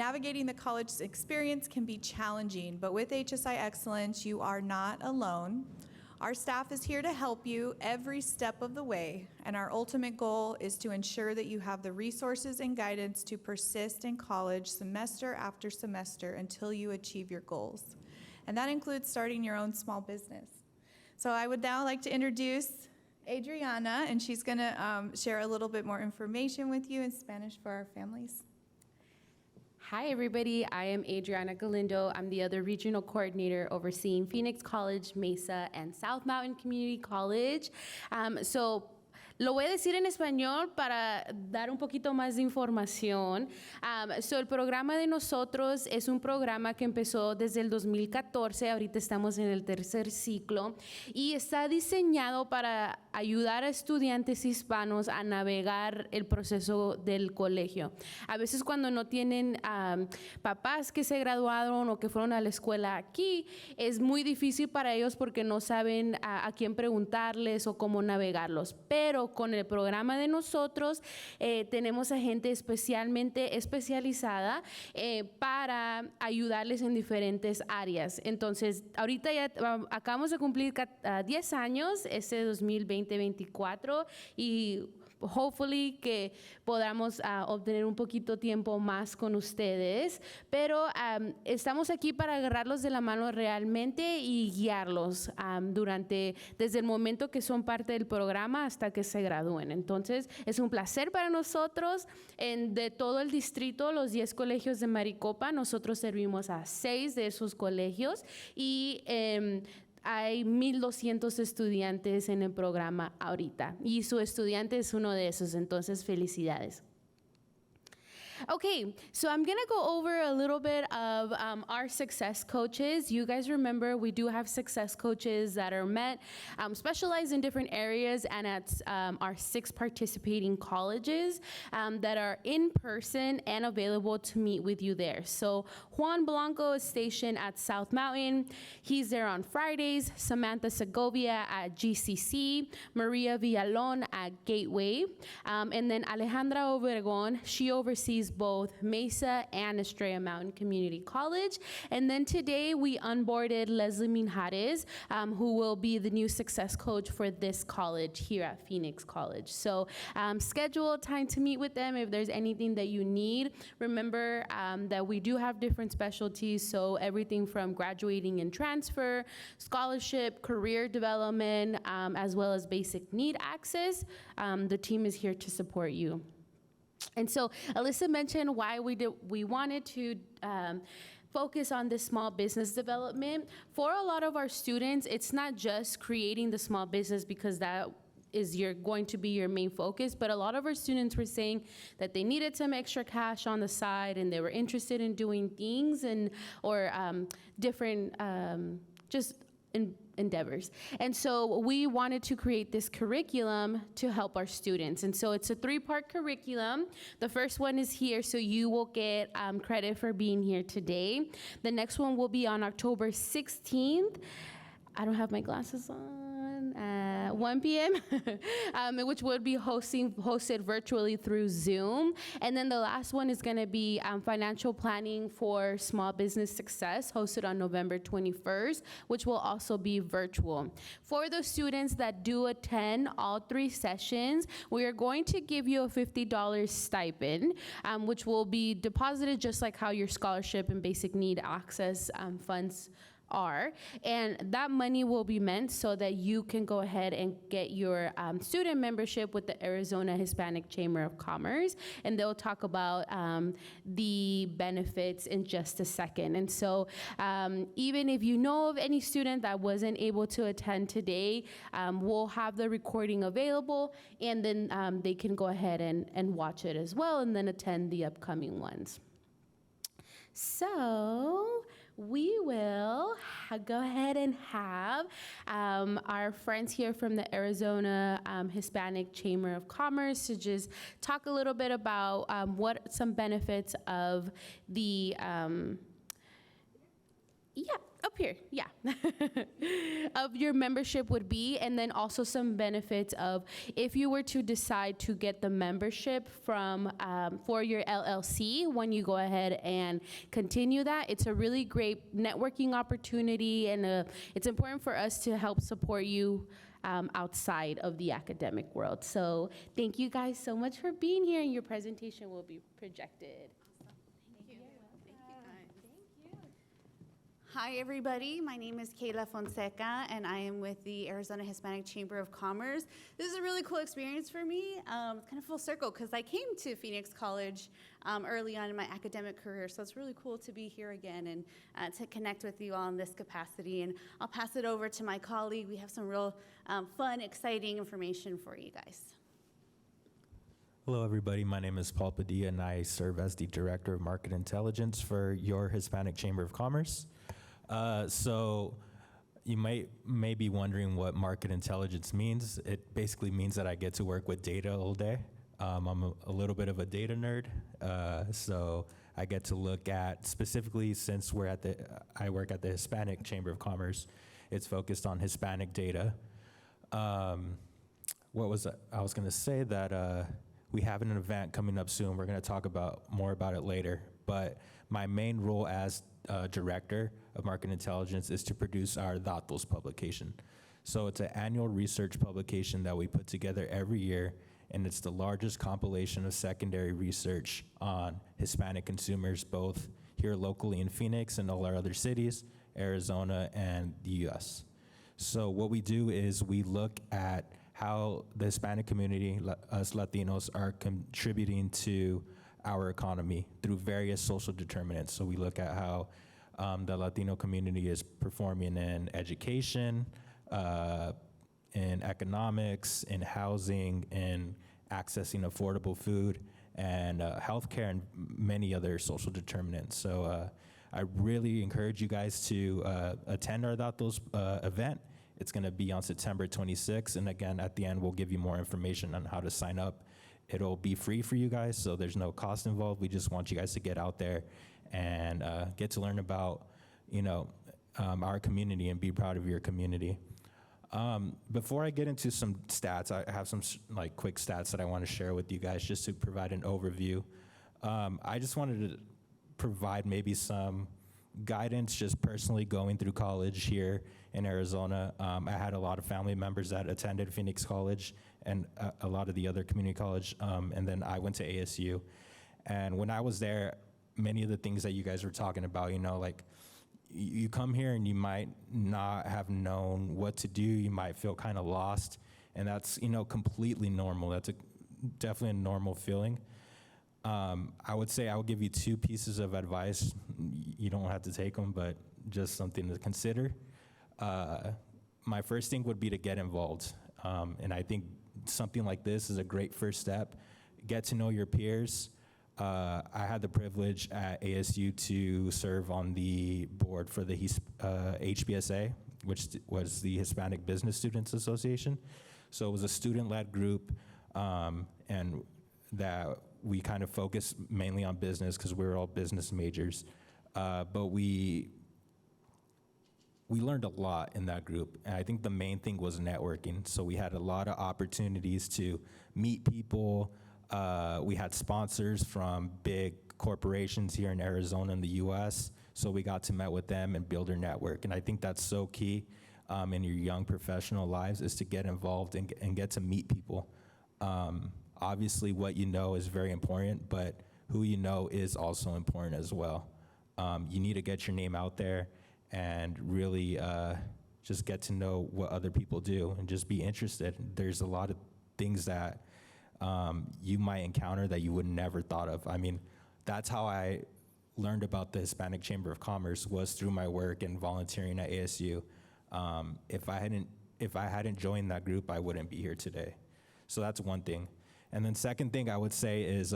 Navigating the college experience can be challenging, but with HSI Excellence, you are not alone. Our staff is here to help you every step of the way, and our ultimate goal is to ensure that you have the resources and guidance to persist in college semester after semester until you achieve your goals. And that includes starting your own small business. So I would now like to introduce Adriana, and she's going to share a little bit more information with you in Spanish for our families. Hi, everybody. I am Adriana Galindo. I'm the other regional coordinator overseeing Phoenix College, Mesa, and South Mountain Community College. Lo voy a decir en español para dar un poquito más de información. El programa de nosotros es un programa que empezó desde el 2014, ahorita estamos en el tercer ciclo, y está diseñado para ayudar a estudiantes hispanos a navegar el proceso del colegio. A veces cuando no tienen papás que se graduaron o que fueron a la escuela aquí, es muy difícil para ellos porque no saben a quién preguntarles o cómo navegarlos. Pero con el programa de nosotros tenemos a gente especialmente especializada para ayudarles en diferentes áreas. Entonces, ahorita ya acabamos de cumplir 10 años, ese 2020-24, y hopefully que podamos obtener un poquito tiempo más con ustedes, pero estamos aquí para agarrarlos de la mano realmente y guiarlos desde el momento que son parte del programa hasta que se gradúen. Entonces, es un placer para nosotros. De todo el distrito, los 10 colegios de Maricopa, nosotros servimos a 6 de esos colegios y hay 1,200 estudiantes en el programa ahorita y su estudiante es uno de esos, entonces felicidades. Okay, so I'm going to go over a little bit of our success coaches. You guys remember we do have success coaches that are specialized in different areas and at our 6 participating colleges that are in person and available to meet with you there. So Juan Blanco is stationed at South Mountain. He's there on Fridays. Samantha Segovia at GCC. Maria Villalon at Gateway. And then Alejandra Obregon, she oversees both Mesa and Estrella Mountain Community College. And then today we onboarded Leslie Minjares, who will be the new success coach for this college here at Phoenix College. So schedule time to meet with them if there's anything that you need. Remember that we do have different specialties, so everything from graduating and transfer, scholarship, career development, as well as basic need access. The team is here to support you. And so Alyssa mentioned why we wanted to focus on this small business development. For a lot of our students, it's not just creating the small business because that is going to be your main focus, but a lot of our students were saying that they needed some extra cash on the side and they were interested in doing things or different endeavors. And so we wanted to create this curriculum to help our students. And so it's a 3-part curriculum. The first one is here, so you will get credit for being here today. The next one will be on October 16th. I don't have my glasses on. 1 p.m., which would be hosted virtually through Zoom. And then the last one is going to be financial planning for small business success, hosted on November 21st, which will also be virtual. For the students that do attend all 3 sessions, we are going to give you a $50 stipend, which will be deposited just like how your scholarship and basic need access funds are, and that money will be meant so that you can go ahead and get your student membership with the Arizona Hispanic Chamber of Commerce, and they'll talk about the benefits in just a second. And so even if you know of any student that wasn't able to attend today, we'll have the recording available, and then they can go ahead and watch it as well and then attend the upcoming ones. So we will go ahead and have our friends here from the Arizona Hispanic Chamber of Commerce to just talk a little bit about what some benefits of the, Up here, yeah, of your membership would be, and then also some benefits of if you were to decide to get the membership from for your LLC when you go ahead and continue that. It's a really great networking opportunity, and it's important for us to help support you outside of the academic world. So thank you guys so much for being here, and your presentation will be projected. Hi, everybody. My name is Kayla Fonseca, and I am with the Arizona Hispanic Chamber of Commerce. This is a really cool experience for me, kind of full circle, because I came to Phoenix College early on in my academic career, so it's really cool to be here again and to connect with you all in this capacity. And I'll pass it over to my colleague. We have some real fun, exciting information for you guys. Hello, everybody. My name is Paul Padilla, and I serve as the Director of Market Intelligence for your Hispanic Chamber of Commerce. So you may be wondering what market intelligence means. It basically means that I get to work with data all day. I'm a little bit of a data nerd, so I get to look at, specifically since I work at the Hispanic Chamber of Commerce, it's focused on Hispanic data. I was going to say that we have an event coming up soon. We're going to talk more about it later, but my main role as Director of Market Intelligence is to produce our Datos publication. So it's an annual research publication that we put together every year, and it's the largest compilation of secondary research on Hispanic consumers, both here locally in Phoenix and all our other cities, Arizona, and the US. So what we do is we look at how the Hispanic community, us Latinos, are contributing to our economy through various social determinants. So we look at how the Latino community is performing in education, in economics, in housing, in accessing affordable food, and healthcare, and many other social determinants. So I really encourage you guys to attend our Datos event. It's going to be on September 26th, and again, at the end, we'll give you more information on how to sign up. It'll be free for you guys, so there's no cost involved. We just want you guys to get out there and get to learn about, our community and be proud of your community. Before I get into some stats, I have some quick stats that I want to share with you guys just to provide an overview. I just wanted to provide maybe some guidance just personally going through college here in Arizona. I had a lot of family members that attended Phoenix College and a lot of the other community college, and then I went to ASU. And when I was there, many of the things that you guys were talking about, you come here and you might not have known what to do. You might feel kind of lost, and that's, completely normal. That's definitely a normal feeling. I would say I will give you two pieces of advice. You don't have to take them, but just something to consider. My first thing would be to get involved. And I think something like this is a great first step. Get to know your peers. I had the privilege at ASU to serve on the board for the HBSA, which was the Hispanic Business Students Association. So it was a student-led group, and that we kind of focused mainly on business because we were all business majors. But we learned a lot in that group, and I think the main thing was networking. So we had a lot of opportunities to meet people. We had sponsors from big corporations here in Arizona and the US, so we got to meet with them and build our network. And I think that's so key in your young professional lives, is to get involved and get to meet people. Obviously, what you know is very important, but who you know is also important as well. You need to get your name out there and really just get to know what other people do and just be interested. There's a lot of things that you might encounter that you would never thought of. I mean, that's how I learned about the Hispanic Chamber of Commerce, was through my work and volunteering at ASU. If I hadn't joined that group, I wouldn't be here today. So that's one thing. And then second thing I would say is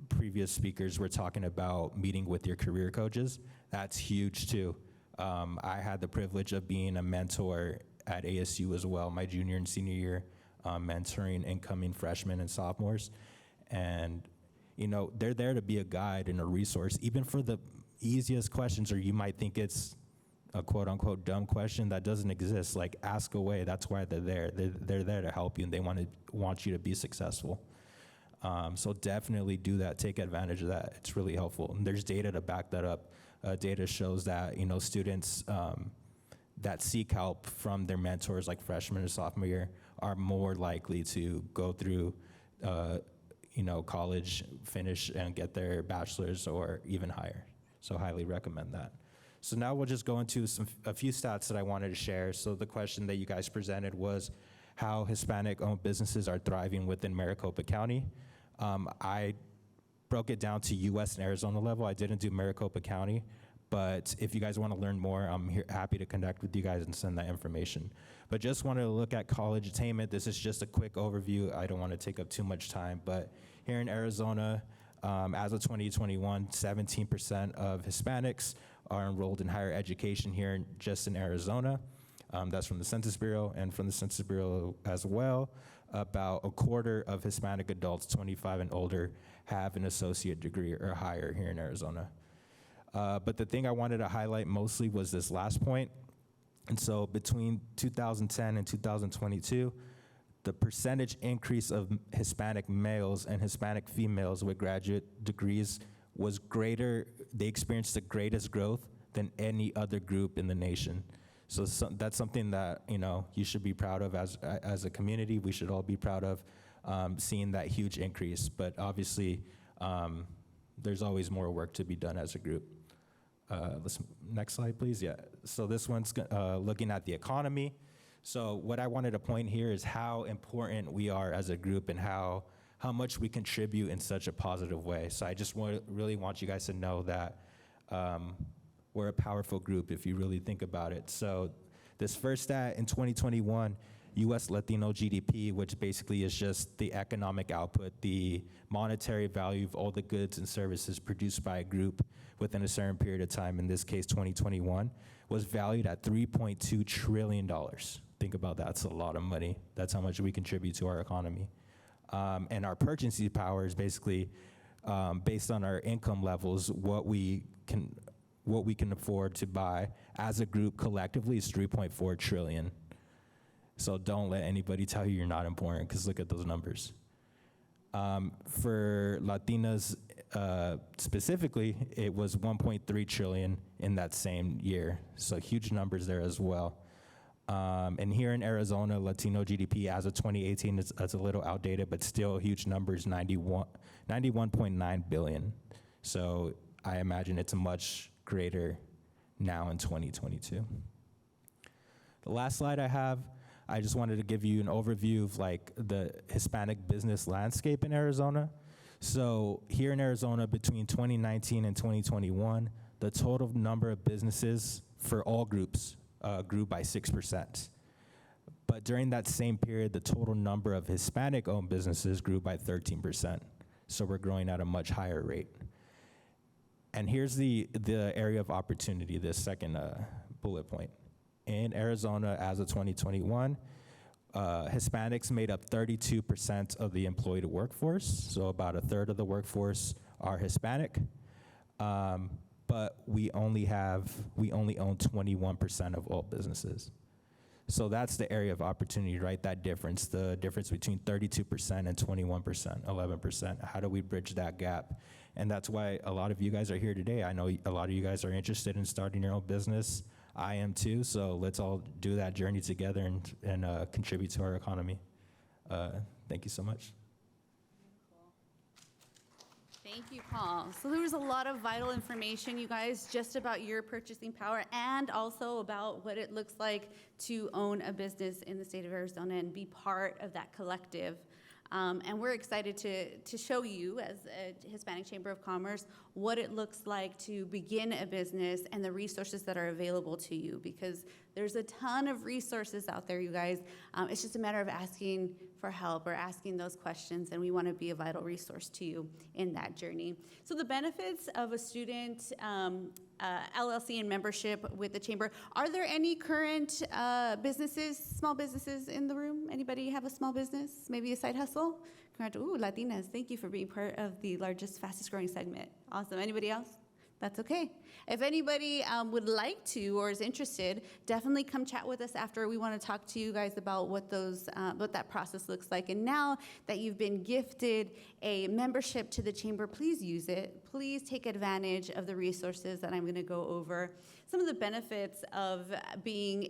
previous speakers were talking about meeting with your career coaches. That's huge too. I had the privilege of being a mentor at ASU as well, my junior and senior year, mentoring incoming freshmen and sophomores. And they're there to be a guide and a resource, even for the easiest questions, or you might think it's a quote unquote dumb question that doesn't exist. Like, ask away. That's why they're there. They're there to help you, and they want you to be successful. So definitely do that. Take advantage of that. It's really helpful. And there's data to back that up. Data shows that, students that seek help from their mentors, like freshman and sophomore year, are more likely to go through, college, finish, and get their bachelor's or even higher. So highly recommend that. So now we'll just go into a few stats that I wanted to share. So the question that you guys presented was how Hispanic-owned businesses are thriving within Maricopa County. I broke it down to U.S. and Arizona level. I didn't do Maricopa County, but if you guys want to learn more, I'm happy to connect with you guys and send that information. But just wanted to look at college attainment. This is just a quick overview. I don't want to take up too much time, but here in Arizona, as of 2021, 17% of Hispanics are enrolled in higher education here just in Arizona. That's from the Census Bureau, and from the Census Bureau as well, about a quarter of Hispanic adults 25 and older have an associate degree or higher here in Arizona. But the thing I wanted to highlight mostly was this last point. And so between 2010 and 2022, the percentage increase of Hispanic males and Hispanic females with graduate degrees was greater. They experienced the greatest growth than any other group in the nation. So that's something that you should be proud of as a community. We should all be proud of seeing that huge increase. But obviously, there's always more work to be done as a group. Next slide, please. Yeah. So this one's looking at the economy. So what I wanted to point here is how important we are as a group and how much we contribute in such a positive way. So I just really want you guys to know that we're a powerful group if you really think about it. So this first stat in 2021, U.S. Latino GDP, which basically is just the economic output, the monetary value of all the goods and services produced by a group within a certain period of time, in this case 2021, was valued at $3.2 trillion. Think about that. That's a lot of money. That's how much we contribute to our economy. And our purchasing power is basically based on our income levels, what we can afford to buy as a group collectively is $3.4 trillion. So don't let anybody tell you you're not important, because look at those numbers. For Latinas specifically, it was 1.3 trillion in that same year. So huge numbers there as well. And here in Arizona, Latino GDP as of 2018 is a little outdated, but still huge numbers, 91.9 billion. So I imagine it's much greater now in 2022. The last slide I have, I just wanted to give you an overview of like the Hispanic business landscape in Arizona. So here in Arizona, between 2019 and 2021, the total number of businesses for all groups grew by 6%. But during that same period, the total number of Hispanic-owned businesses grew by 13%. So we're growing at a much higher rate. And here's the area of opportunity, this second bullet point. In Arizona, as of 2021, Hispanics made up 32% of the employed workforce. So about a third of the workforce are Hispanic. But we only own 21% of all businesses. So that's the area of opportunity, right? That difference, the difference between 32% and 21%, 11%. How do we bridge that gap? And that's why a lot of you guys are here today. I know a lot of you guys are interested in starting your own business. I am too, so let's all do that journey together and contribute to our economy. Thank you so much. Thank you, Paul. So there was a lot of vital information, you guys, just about your purchasing power and also about what it looks like to own a business in the state of Arizona and be part of that collective. And we're excited to show you, as a Hispanic Chamber of Commerce, what it looks like to begin a business and the resources that are available to you, because there's a ton of resources out there, you guys. It's just a matter of asking for help or asking those questions, and we want to be a vital resource to you in that journey. So the benefits of a student LLC and membership with the Chamber. Are there any current businesses, small businesses in the room? Anybody have a small business, maybe a side hustle? Ooh, Latinas, thank you for being part of the largest, fastest growing segment. Awesome. Anybody else? that's okay. If anybody would like to or is interested, definitely come chat with us after. We want to talk to you guys about what that process looks like. And now that you've been gifted a membership to the chamber, please use it. Please take advantage of the resources that I'm going to go over. Some of the benefits of being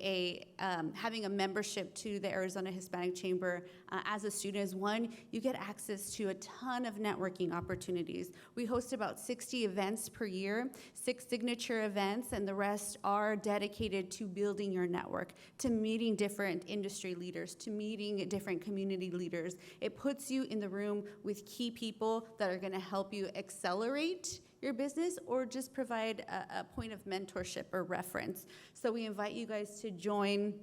having a membership to the Arizona Hispanic Chamber as a student is, one, you get access to a ton of networking opportunities. We host about 60 events per year, 6 signature events, and the rest are dedicated to building your network, to meeting different industry leaders, to meeting different community leaders. It puts you in the room with key people that are going to help you accelerate your business or just provide a point of mentorship or reference. So we invite you guys to join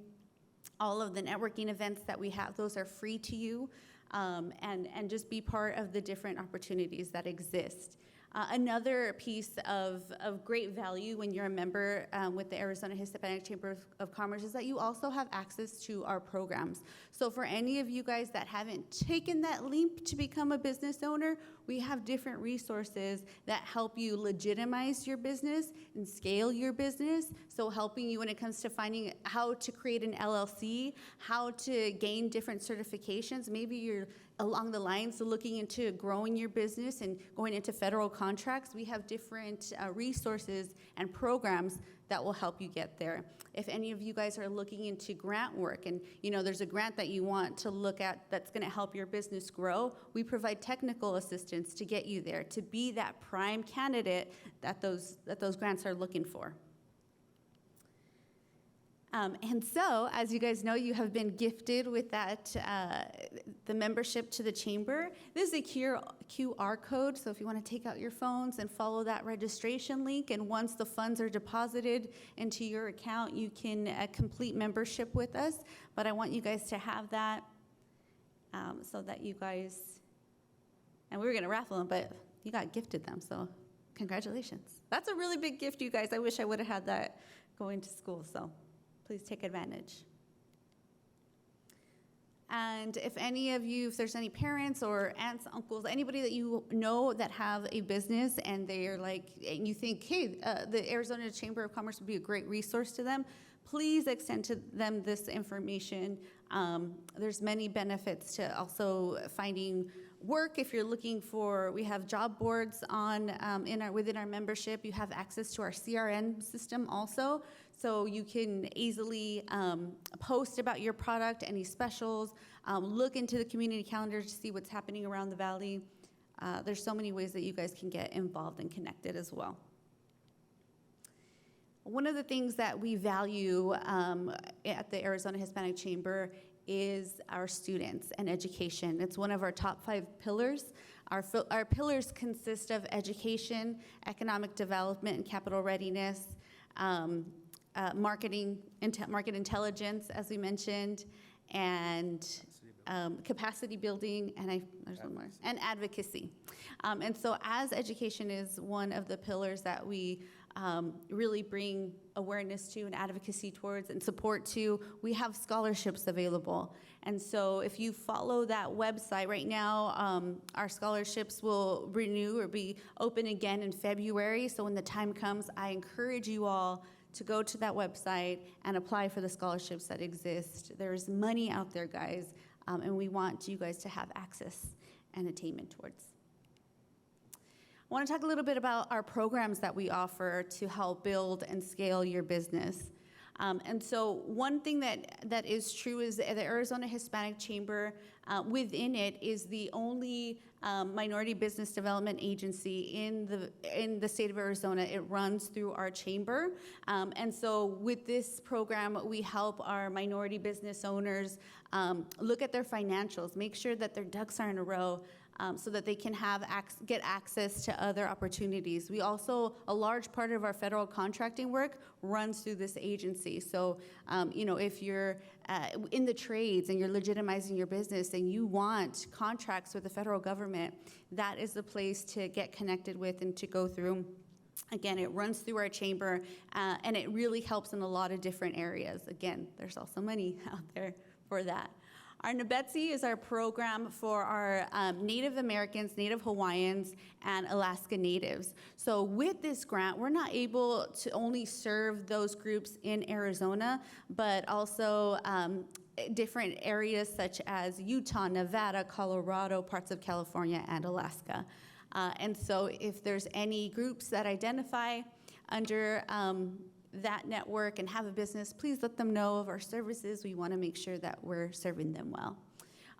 all of the networking events that we have. Those are free to you, and just be part of the different opportunities that exist. Another piece of great value when you're a member with the Arizona Hispanic Chamber of Commerce is that you also have access to our programs. So for any of you guys that haven't taken that leap to become a business owner, we have different resources that help you legitimize your business and scale your business. So helping you when it comes to finding how to create an LLC, how to gain different certifications. Maybe you're along the lines of looking into growing your business and going into federal contracts. We have different resources and programs that will help you get there. If any of you guys are looking into grant work and there's a grant that you want to look at that's going to help your business grow, we provide technical assistance to get you there, to be that prime candidate that those grants are looking for. And so, as you guys know, you have been gifted with that, the membership to the chamber. This is a QR code, so if you want to take out your phones and follow that registration link, and once the funds are deposited into your account, you can complete membership with us. But I want you guys to have that so that you guys, and we were going to raffle them, but you got gifted them, so congratulations. That's a really big gift, you guys. I wish I would have had that going to school, so please take advantage. And if there's any parents or aunts, uncles, anybody that you know that have a business and they're and you think, hey, the Arizona Chamber of Commerce would be a great resource to them, please extend to them this information. There's many benefits to also finding work. If you're looking for, we have job boards within our membership. You have access to our CRM system also, so you can easily post about your product, any specials, look into the community calendar to see what's happening around the valley. There's so many ways that you guys can get involved and connected as well. One of the things that we value at the Arizona Hispanic Chamber is our students and education. It's one of our top 5 pillars. Our pillars consist of education, economic development and capital readiness, market intelligence, as we mentioned, and capacity building, and there's one more, and advocacy. And so as education is one of the pillars that we really bring awareness to and advocacy towards and support to, we have scholarships available. And so if you follow that website right now, our scholarships will renew or be open again in February. So when the time comes, I encourage you all to go to that website and apply for the scholarships that exist. There's money out there, guys, and we want you guys to have access and attainment towards. I want to talk a little bit about our programs that we offer to help build and scale your business. And so one thing that is true is the Arizona Hispanic Chamber, within it, is the only minority business development agency in the state of Arizona. It runs through our chamber. And so with this program, we help our minority business owners look at their financials, make sure that their ducks are in a row, so that they can get access to other opportunities. We also, a large part of our federal contracting work runs through this agency. So, if you're in the trades and you're legitimizing your business and you want contracts with the federal government, that is the place to get connected with and to go through. Again, it runs through our chamber, and it really helps in a lot of different areas. Again, there's also money out there for that. Our NBETSI is our program for our Native Americans, Native Hawaiians, and Alaska Natives. So with this grant, we're not able to only serve those groups in Arizona, but also different areas such as Utah, Nevada, Colorado, parts of California, and Alaska. And so if there's any groups that identify under that network and have a business, please let them know of our services. We want to make sure that we're serving them well.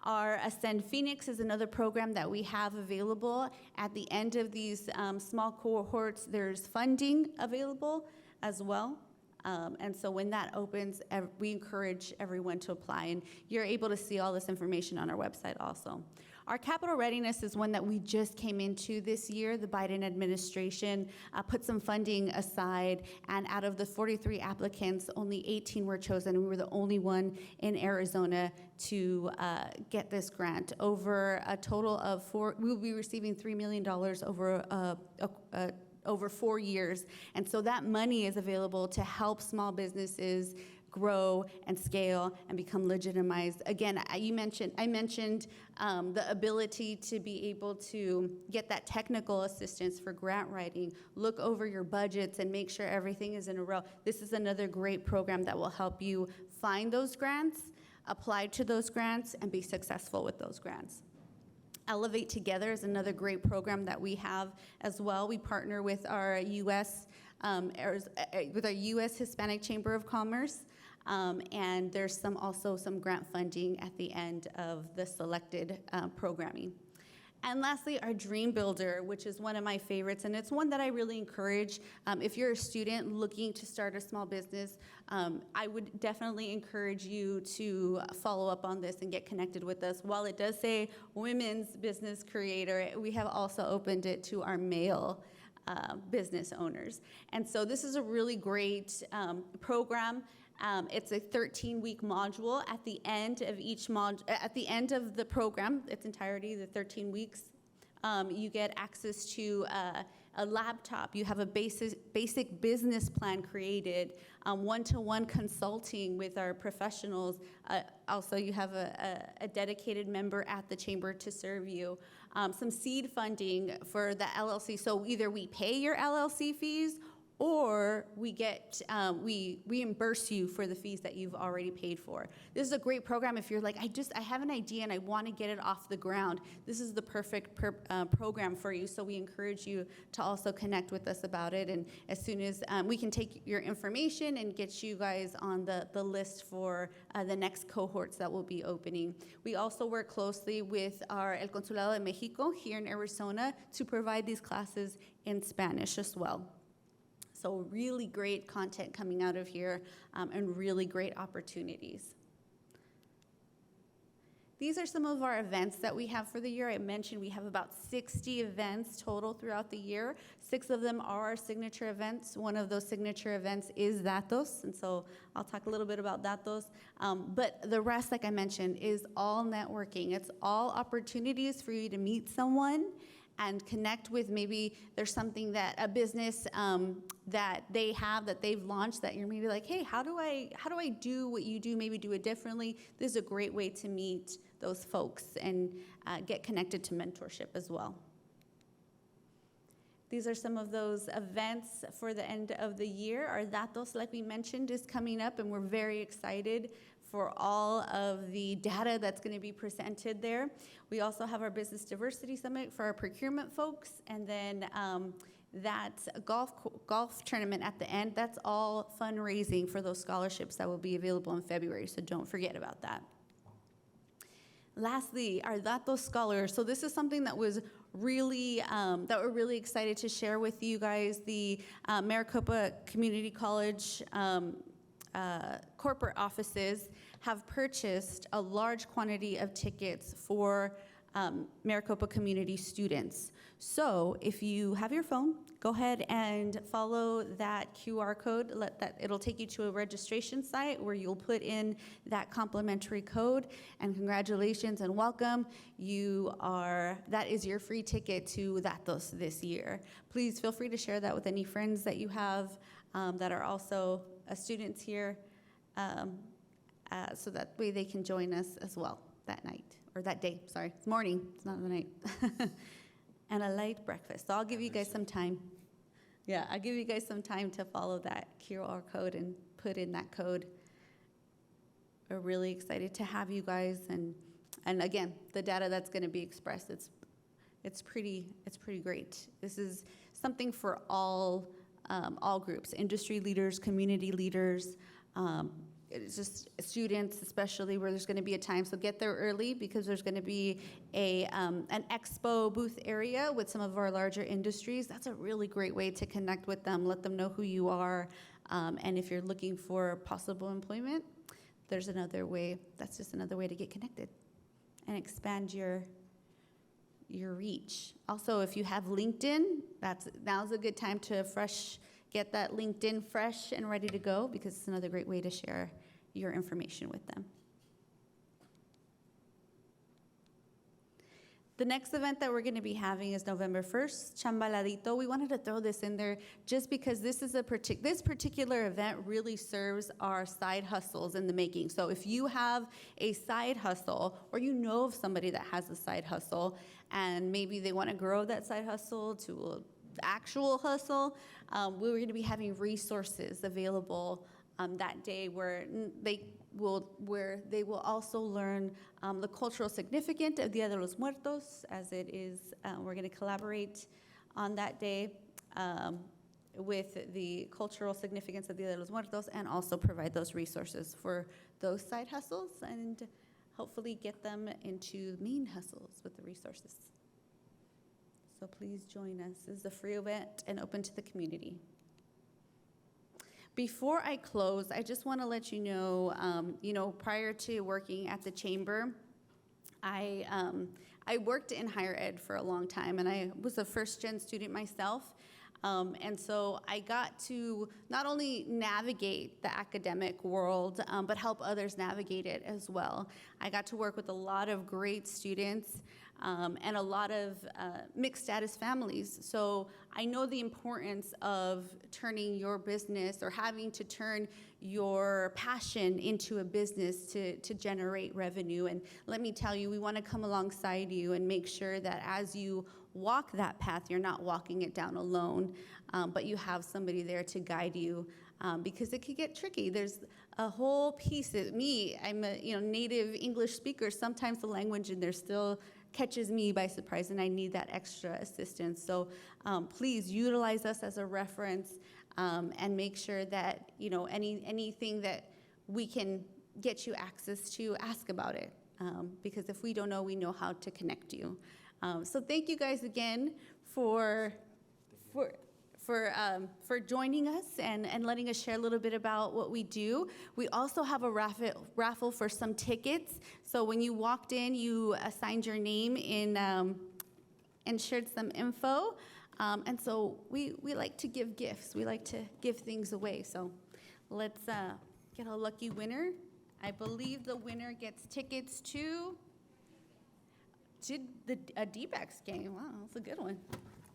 Our Ascend Phoenix is another program that we have available. At the end of these small cohorts, there's funding available as well. And so when that opens, we encourage everyone to apply. And you're able to see all this information on our website also. Our capital readiness is one that we just came into this year. The Biden administration put some funding aside, and out of the 43 applicants, only 18 were chosen. We were the only one in Arizona to get this grant. Over a total of we'll be receiving $3 million over 4 years. And so that money is available to help small businesses grow and scale and become legitimized. Again, I mentioned the ability to be able to get that technical assistance for grant writing, look over your budgets and make sure everything is in a row. This is another great program that will help you find those grants, apply to those grants, and be successful with those grants. Elevate Together is another great program that we have as well. We partner with our U.S. Hispanic Chamber of Commerce, and there's also some grant funding at the end of the selected programming. And lastly, our Dream Builder, which is one of my favorites, and it's one that I really encourage. If you're a student looking to start a small business, I would definitely encourage you to follow up on this and get connected with us. While it does say Women's Business Creator, we have also opened it to our male business owners. And so this is a really great program. It's a 13-week module. At the end of at the end of the program, its entirety, the 13 weeks, you get access to a laptop. You have a basic business plan created, one-to-one consulting with our professionals. Also, you have a dedicated member at the chamber to serve you. Some seed funding for the LLC. So either we pay your LLC fees, or we reimburse you for the fees that you've already paid for. This is a great program if you're like, I have an idea and I want to get it off the ground. This is the perfect program for you. So we encourage you to also connect with us about it. And as soon as we can take your information and get you guys on the list for the next cohorts that will be opening. We also work closely with our El Consulado de Mexico here in Arizona to provide these classes in Spanish as well. So really great content coming out of here and really great opportunities. These are some of our events that we have for the year. I mentioned we have about 60 events total throughout the year. 6 of them are our signature events. One of those signature events is Datos, and so I'll talk a little bit about Datos. But the rest, like I mentioned, is all networking. It's all opportunities for you to meet someone and connect with. Maybe there's something that a business that they have that they've launched that you're maybe like, hey, how do I do what you do? Maybe do it differently. This is a great way to meet those folks and get connected to mentorship as well. These are some of those events for the end of the year. Our Datos, like we mentioned, is coming up, and we're very excited for all of the data that's going to be presented there. We also have our Business Diversity Summit for our procurement folks, and then that golf tournament at the end. That's all fundraising for those scholarships that will be available in February, so don't forget about that. Lastly, our Datos Scholars. So this is something that was really, that we're really excited to share with you guys. The Maricopa Community College corporate offices have purchased a large quantity of tickets for Maricopa community students. So if you have your phone, go ahead and follow that QR code. It'll take you to a registration site where you'll put in that complimentary code, and congratulations and welcome. That is your free ticket to Datos this year. Please feel free to share that with any friends that you have that are also students here, so that way they can join us as well. that night, or that day, sorry. It's morning, it's not the night. And a light breakfast. So I'll give you guys some time. Yeah, I'll give you guys some time to follow that QR code and put in that code. We're really excited to have you guys, and again, the data that's going to be expressed, it's pretty great. This is something for all groups, industry leaders, community leaders, it's just students, especially, where there's going to be a time. So get there early, because there's going to be an expo booth area with some of our larger industries. That's a really great way to connect with them, let them know who you are, and if you're looking for possible employment, there's another way. That's just another way to get connected and expand your reach. Also, if you have LinkedIn, now's a good time to get that LinkedIn fresh and ready to go, because it's another great way to share your information with them. The next event that we're going to be having is November 1st, Chambaladito. We wanted to throw this in there just because this particular event really serves our side hustles in the making. So if you have a side hustle, or you know of somebody that has a side hustle, and maybe they want to grow that side hustle to an actual hustle, we're going to be having resources available that day where they will also learn the cultural significance of Dia de los Muertos, as it is. We're going to collaborate on that day with the cultural significance of Dia de los Muertos, and also provide those resources for those side hustles, and hopefully get them into main hustles with the resources. So please join us. This is a free event and open to the community. Before I close, I just want to let you know, prior to working at the Chamber, I worked in higher ed for a long time, and I was a first-gen student myself. And so I got to not only navigate the academic world, but help others navigate it as well. I got to work with a lot of great students and a lot of mixed status families. So I know the importance of turning your business, or having to turn your passion into a business to generate revenue. And let me tell you, we want to come alongside you and make sure that as you walk that path, you're not walking it down alone, but you have somebody there to guide you, because it could get tricky. There's a whole piece of me. I'm a native English speaker. Sometimes the language in there still catches me by surprise, and I need that extra assistance. So please utilize us as a reference, and make sure that anything that we can get you access to, ask about it, because if we don't know, we know how to connect you. So thank you guys again for joining us and letting us share a little bit about what we do. We also have a raffle for some tickets. So when you walked in, you assigned your name in and shared some info. And so we like to give gifts. We like to give things away. So let's get a lucky winner. I believe the winner gets tickets to a D-backs game. Wow, that's a good one.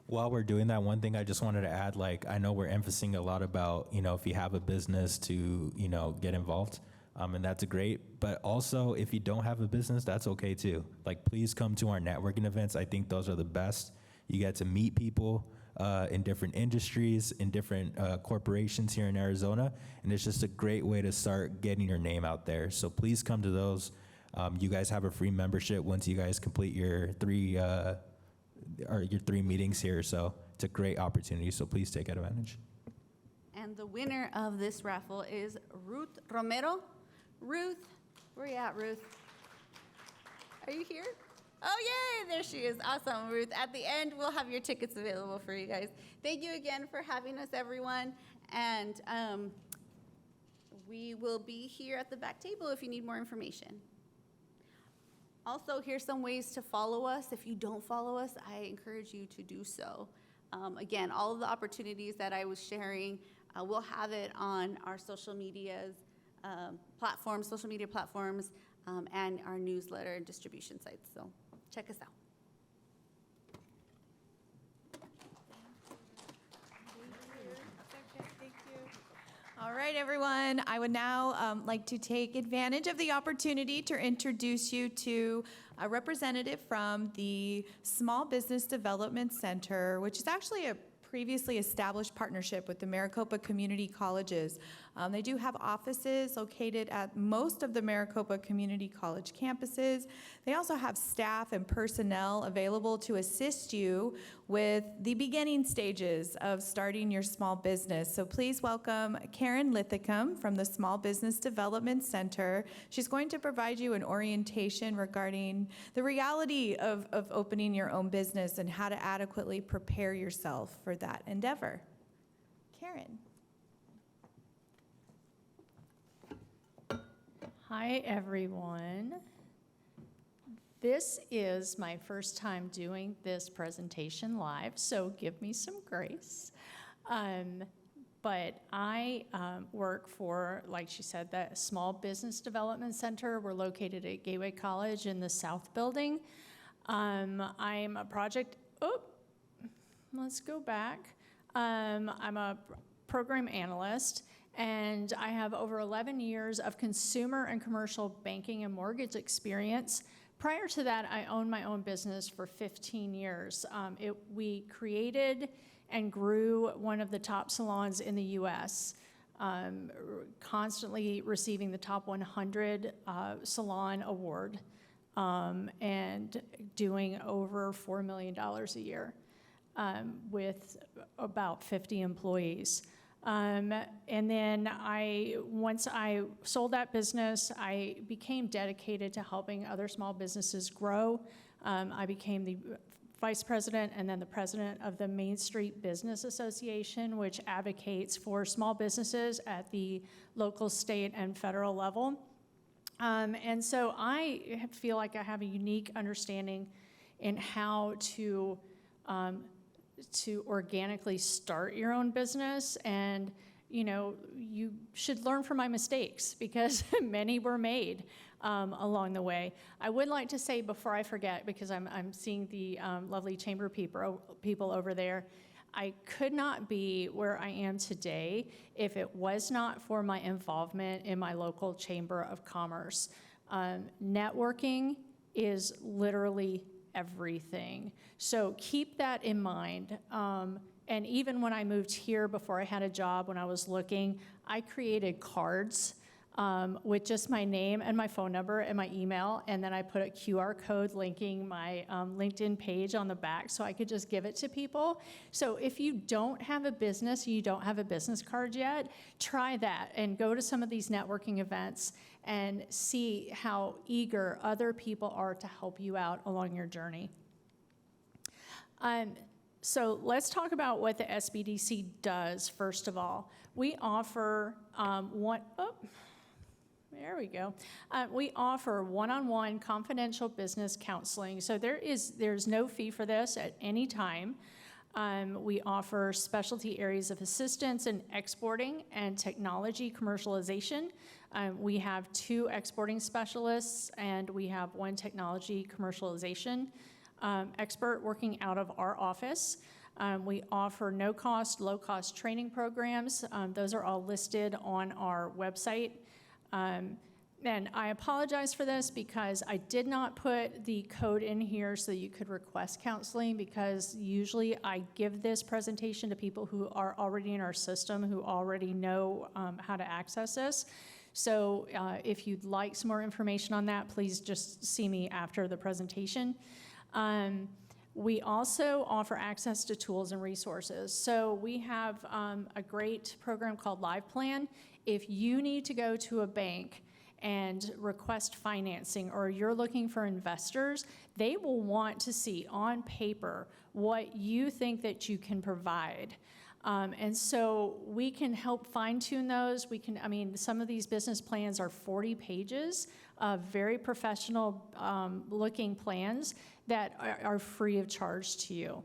While we're doing that, one thing I just wanted to add, I know we're emphasizing a lot about, if you have a business to, get involved, and that's great. But also, if you don't have a business, that's okay too. Please come to our networking events. I think those are the best. You get to meet people in different industries, in different corporations here in Arizona, and it's just a great way to start getting your name out there. So please come to those. You guys have a free membership once you guys complete your three meetings here, so it's a great opportunity, so please take advantage. And the winner of this raffle is Ruth Romero. Ruth, where you at, Ruth? Are you here? Oh, yay, there she is. Awesome, Ruth. At the end, we'll have your tickets available for you guys. Thank you again for having us, everyone, and we will be here at the back table if you need more information. Also, here's some ways to follow us. If you don't follow us, I encourage you to do so. Again, all of the opportunities that I was sharing, we'll have it on our social media platforms, and our newsletter and distribution sites. So check us out. All right. right, everyone. I would now like to take advantage of the opportunity to introduce you to a representative from the Small Business Development Center, which is actually a previously established partnership with the Maricopa Community Colleges. They do have offices located at most of the Maricopa Community College campuses. They also have staff and personnel available to assist you with the beginning stages of starting your small business. So please welcome Karen Lithicum from the Small Business Development Center. She's going to provide you an orientation regarding the reality of opening your own business and how to adequately prepare yourself for that endeavor. Karen. Hi, everyone. This is my first time doing this presentation live, so give me some grace. But I work for, like she said, the Small Business Development Center. We're located at Gateway College in the South Building. I'm a project, let's go back. I'm a program analyst, and I have over 11 years of consumer and commercial banking and mortgage experience. Prior to that, I owned my own business for 15 years. We created and grew one of the top salons in the U.S., constantly receiving the top 100 salon award, and doing over $4 million a year with about 50 employees. And then once I sold that business, I became dedicated to helping other small businesses grow. I became the vice president and then the president of the Main Street Business Association, which advocates for small businesses at the local, state, and federal level. And so I feel like I have a unique understanding in how to organically start your own business. And, you should learn from my mistakes because many were made along the way. I would like to say before I forget, because I'm seeing the lovely chamber people over there, I could not be where I am today if it was not for my involvement in my local chamber of commerce. Networking is literally everything. So keep that in mind. And even when I moved here, before I had a job, when I was looking, I created cards with just my name and my phone number and my email, and then I put a QR code linking my LinkedIn page on the back so I could just give it to people. So if you don't have a business, you don't have a business card yet, try that and go to some of these networking events and see how eager other people are to help you out along your journey. So let's talk about what the SBDC does, first of all. We offer we offer one-on-one confidential business counseling. So there's no fee for this at any time. We offer specialty areas of assistance in exporting and technology commercialization. We have 2 exporting specialists, and we have 1 technology commercialization expert working out of our office. We offer no-cost, low-cost training programs. Those are all listed on our website. And I apologize for this because I did not put the code in here so that you could request counseling, because usually I give this presentation to people who are already in our system, who already know how to access this. So if you'd like some more information on that, please just see me after the presentation. We also offer access to tools and resources. So we have a great program called Live Plan. If you need to go to a bank and request financing, or you're looking for investors, they will want to see on paper what you think that you can provide. And so we can help fine-tune those. Some of these business plans are 40 pages of very professional looking plans that are free of charge to you.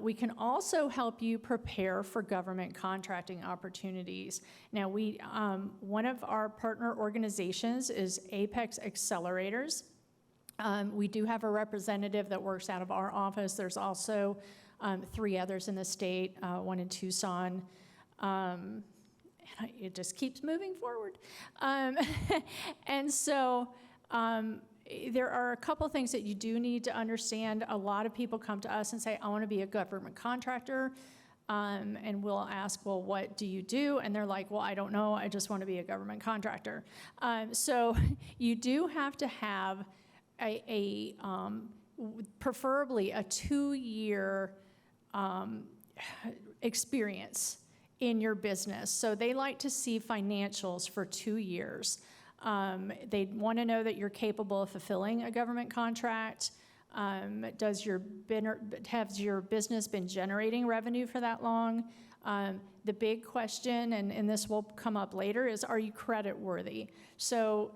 We can also help you prepare for government contracting opportunities. Now, one of our partner organizations is Apex Accelerators. We do have a representative that works out of our office. There's also 3 others in the state, 1 in Tucson, and it just keeps moving forward. And so there are a couple things that you do need to understand. A lot of people come to us and say, I want to be a government contractor. And we'll ask, well, what do you do? And they're like, well, I don't know. I just want to be a government contractor. So you do have to have preferably a 2-year experience in your business. So they like to see financials for 2 years. They want to know that you're capable of fulfilling a government contract. Has your business been generating revenue for that long? The big question, and this will come up later, is are you credit worthy? So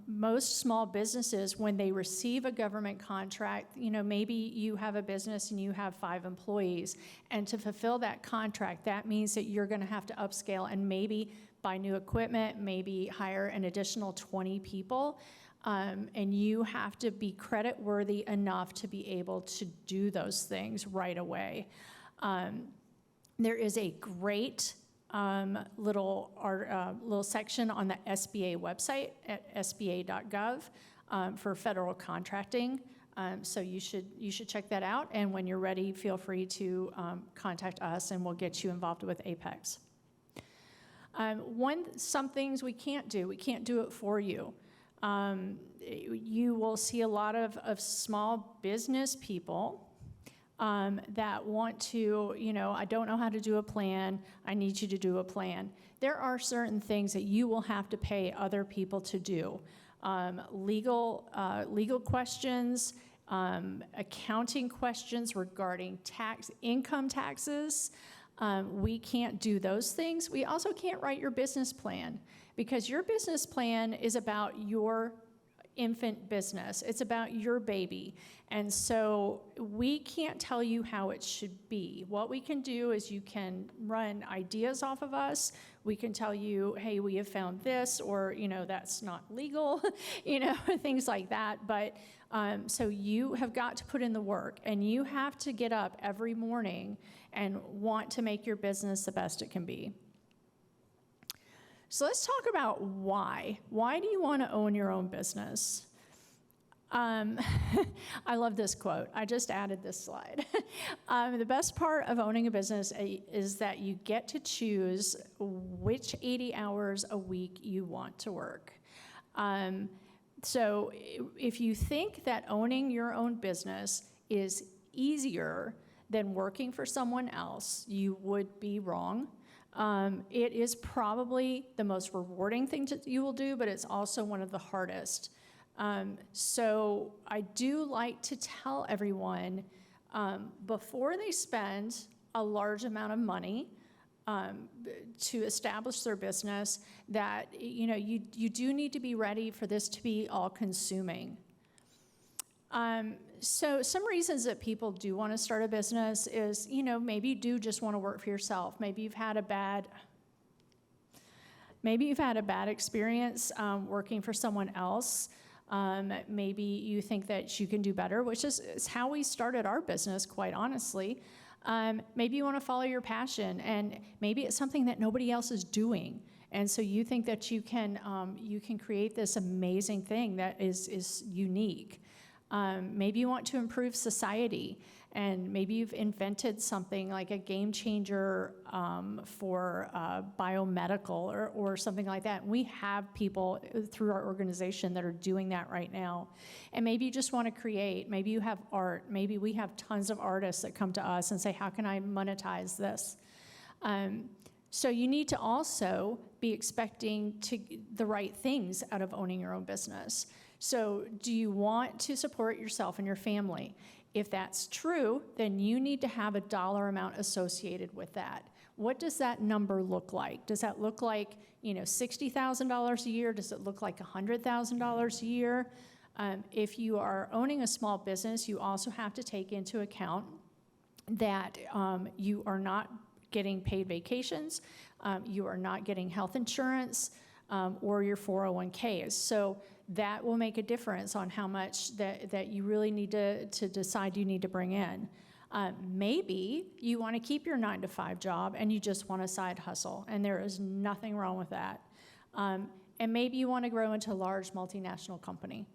most small businesses, when they receive a government contract, maybe you have a business and you have 5 employees, and to fulfill that contract, that means that you're going to have to upscale and maybe buy new equipment, maybe hire an additional 20 people. And you have to be credit worthy enough to be able to do those things right away. There is a great little section on the SBA website at sba.gov for federal contracting. So you should check that out. And when you're ready, feel free to contact us, and we'll get you involved with Apex. Some things we can't do it for you. You will see a lot of small business people that want to, I don't know how to do a plan. I need you to do a plan. There are certain things that you will have to pay other people to do. Legal questions, accounting questions regarding income taxes. We can't do those things. We also can't write your business plan, because your business plan is about your infant business. It's about your baby. And so we can't tell you how it should be. What we can do is you can run ideas off of us. We can tell you, hey, we have found this, or, that's not legal, things like that. But so you have got to put in the work, and you have to get up every morning and want to make your business the best it can be. So let's talk about why. Why do you want to own your own business? I love this quote. I just added this slide. The best part of owning a business is that you get to choose which 80 hours a week you want to work. So if you think that owning your own business is easier than working for someone else, you would be wrong. It is probably the most rewarding thing that you will do, but it's also one of the hardest. So I do like to tell everyone before they spend a large amount of money to establish their business that you do need to be ready for this to be all-consuming. So some reasons that people do want to start a business is, maybe you do just want to work for yourself. Maybe you've had a bad experience working for someone else. Maybe you think that you can do better, which is how we started our business, quite honestly. Maybe you want to follow your passion, and maybe it's something that nobody else is doing. And so you think that you can create this amazing thing that is unique. Maybe you want to improve society, and maybe you've invented something like a game changer for biomedical or something like that. And we have people through our organization that are doing that right now. And maybe you just want to create. Maybe you have art. Maybe we have tons of artists that come to us and say, how can I monetize this? So you need to also be expecting the right things out of owning your own business. So do you want to support yourself and your family? If that's true, then you need to have a dollar amount associated with that. What does that number look like? Does that look like, $60,000 a year? Does it look like $100,000 a year? If you are owning a small business, you also have to take into account that you are not getting paid vacations, you are not getting health insurance, or your 401ks. So that will make a difference on how much that you really need to decide you need to bring in. Maybe you want to keep your 9-to-5 job and you just want a side hustle, and there is nothing wrong with that. And maybe you want to grow into a large multinational company.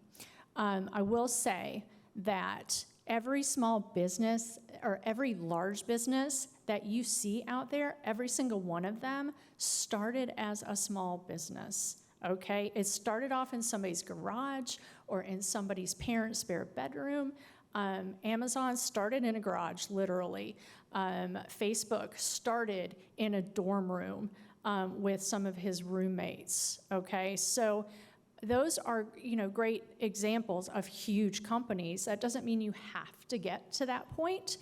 I will say that every small business or every large business that you see out there, every single one of them started as a small business, okay? It started off in somebody's garage or in somebody's parents' spare bedroom. Amazon started in a garage, literally. Facebook started in a dorm room with some of his roommates, okay? So those are, great examples of huge companies. That doesn't mean you have to get to that point.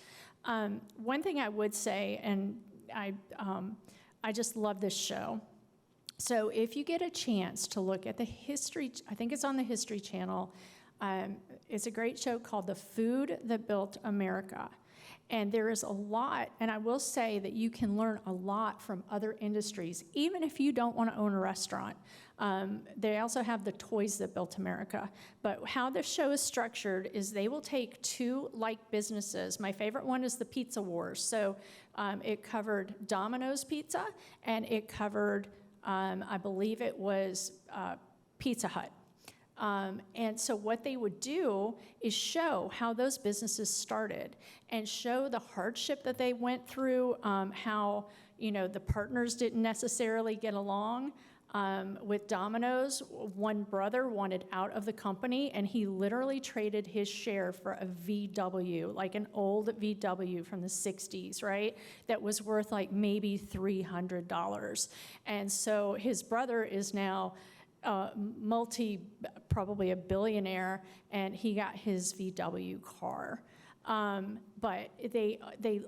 One thing I would say, and I just love this show. So if you get a chance to look at the history, I think it's on the History Channel. It's a great show called The Food That Built America. And there is a lot, and I will say that you can learn a lot from other industries, even if you don't want to own a restaurant. They also have The Toys That Built America. But how the show is structured is they will take two like businesses. My favorite one is the Pizza Wars. So it covered Domino's Pizza, and it covered, I believe it was Pizza Hut. And so what they would do is show how those businesses started and show the hardship that they went through, how, the partners didn't necessarily get along. With Domino's, one brother wanted out of the company, and he literally traded his share for a VW, like an old VW from the 60s, right? That was worth like maybe $300. And so his brother is now probably a billionaire, and he got his VW car. But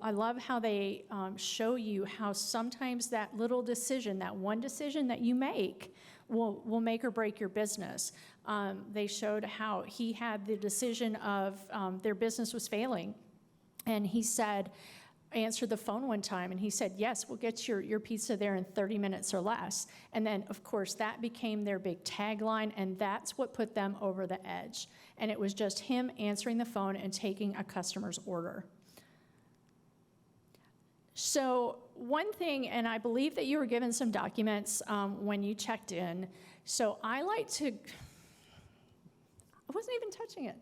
I love how they show you how sometimes that little decision, that one decision that you make, will make or break your business. They showed how he had the decision of their business was failing, and he answered the phone one time, and he said, yes, we'll get your pizza there in 30 minutes or less. And then, of course, that became their big tagline, and that's what put them over the edge. And it was just him answering the phone and taking a customer's order. So one thing, and I believe that you were given some documents when you checked in. So I wasn't even touching it.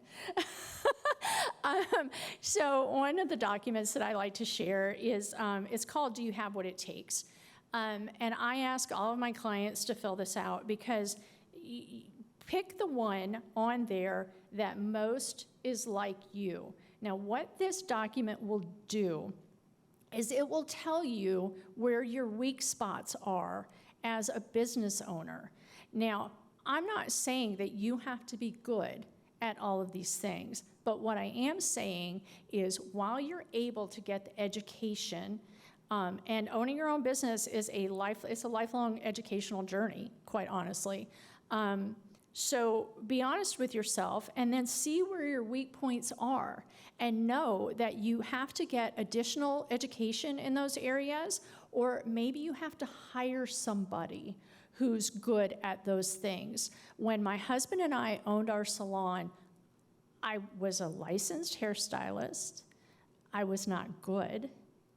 So one of the documents that I like to share is, it's called Do You Have What It Takes? And I ask all of my clients to fill this out because pick the one on there that most is like you. Now, what this document will do is it will tell you where your weak spots are as a business owner. Now, I'm not saying that you have to be good at all of these things, but what I am saying is while you're able to get the education, and owning your own business is it's a lifelong educational journey, quite honestly. So be honest with yourself and then see where your weak points are and know that you have to get additional education in those areas, or maybe you have to hire somebody who's good at those things. When my husband and I owned our salon, I was a licensed hairstylist. I was not good.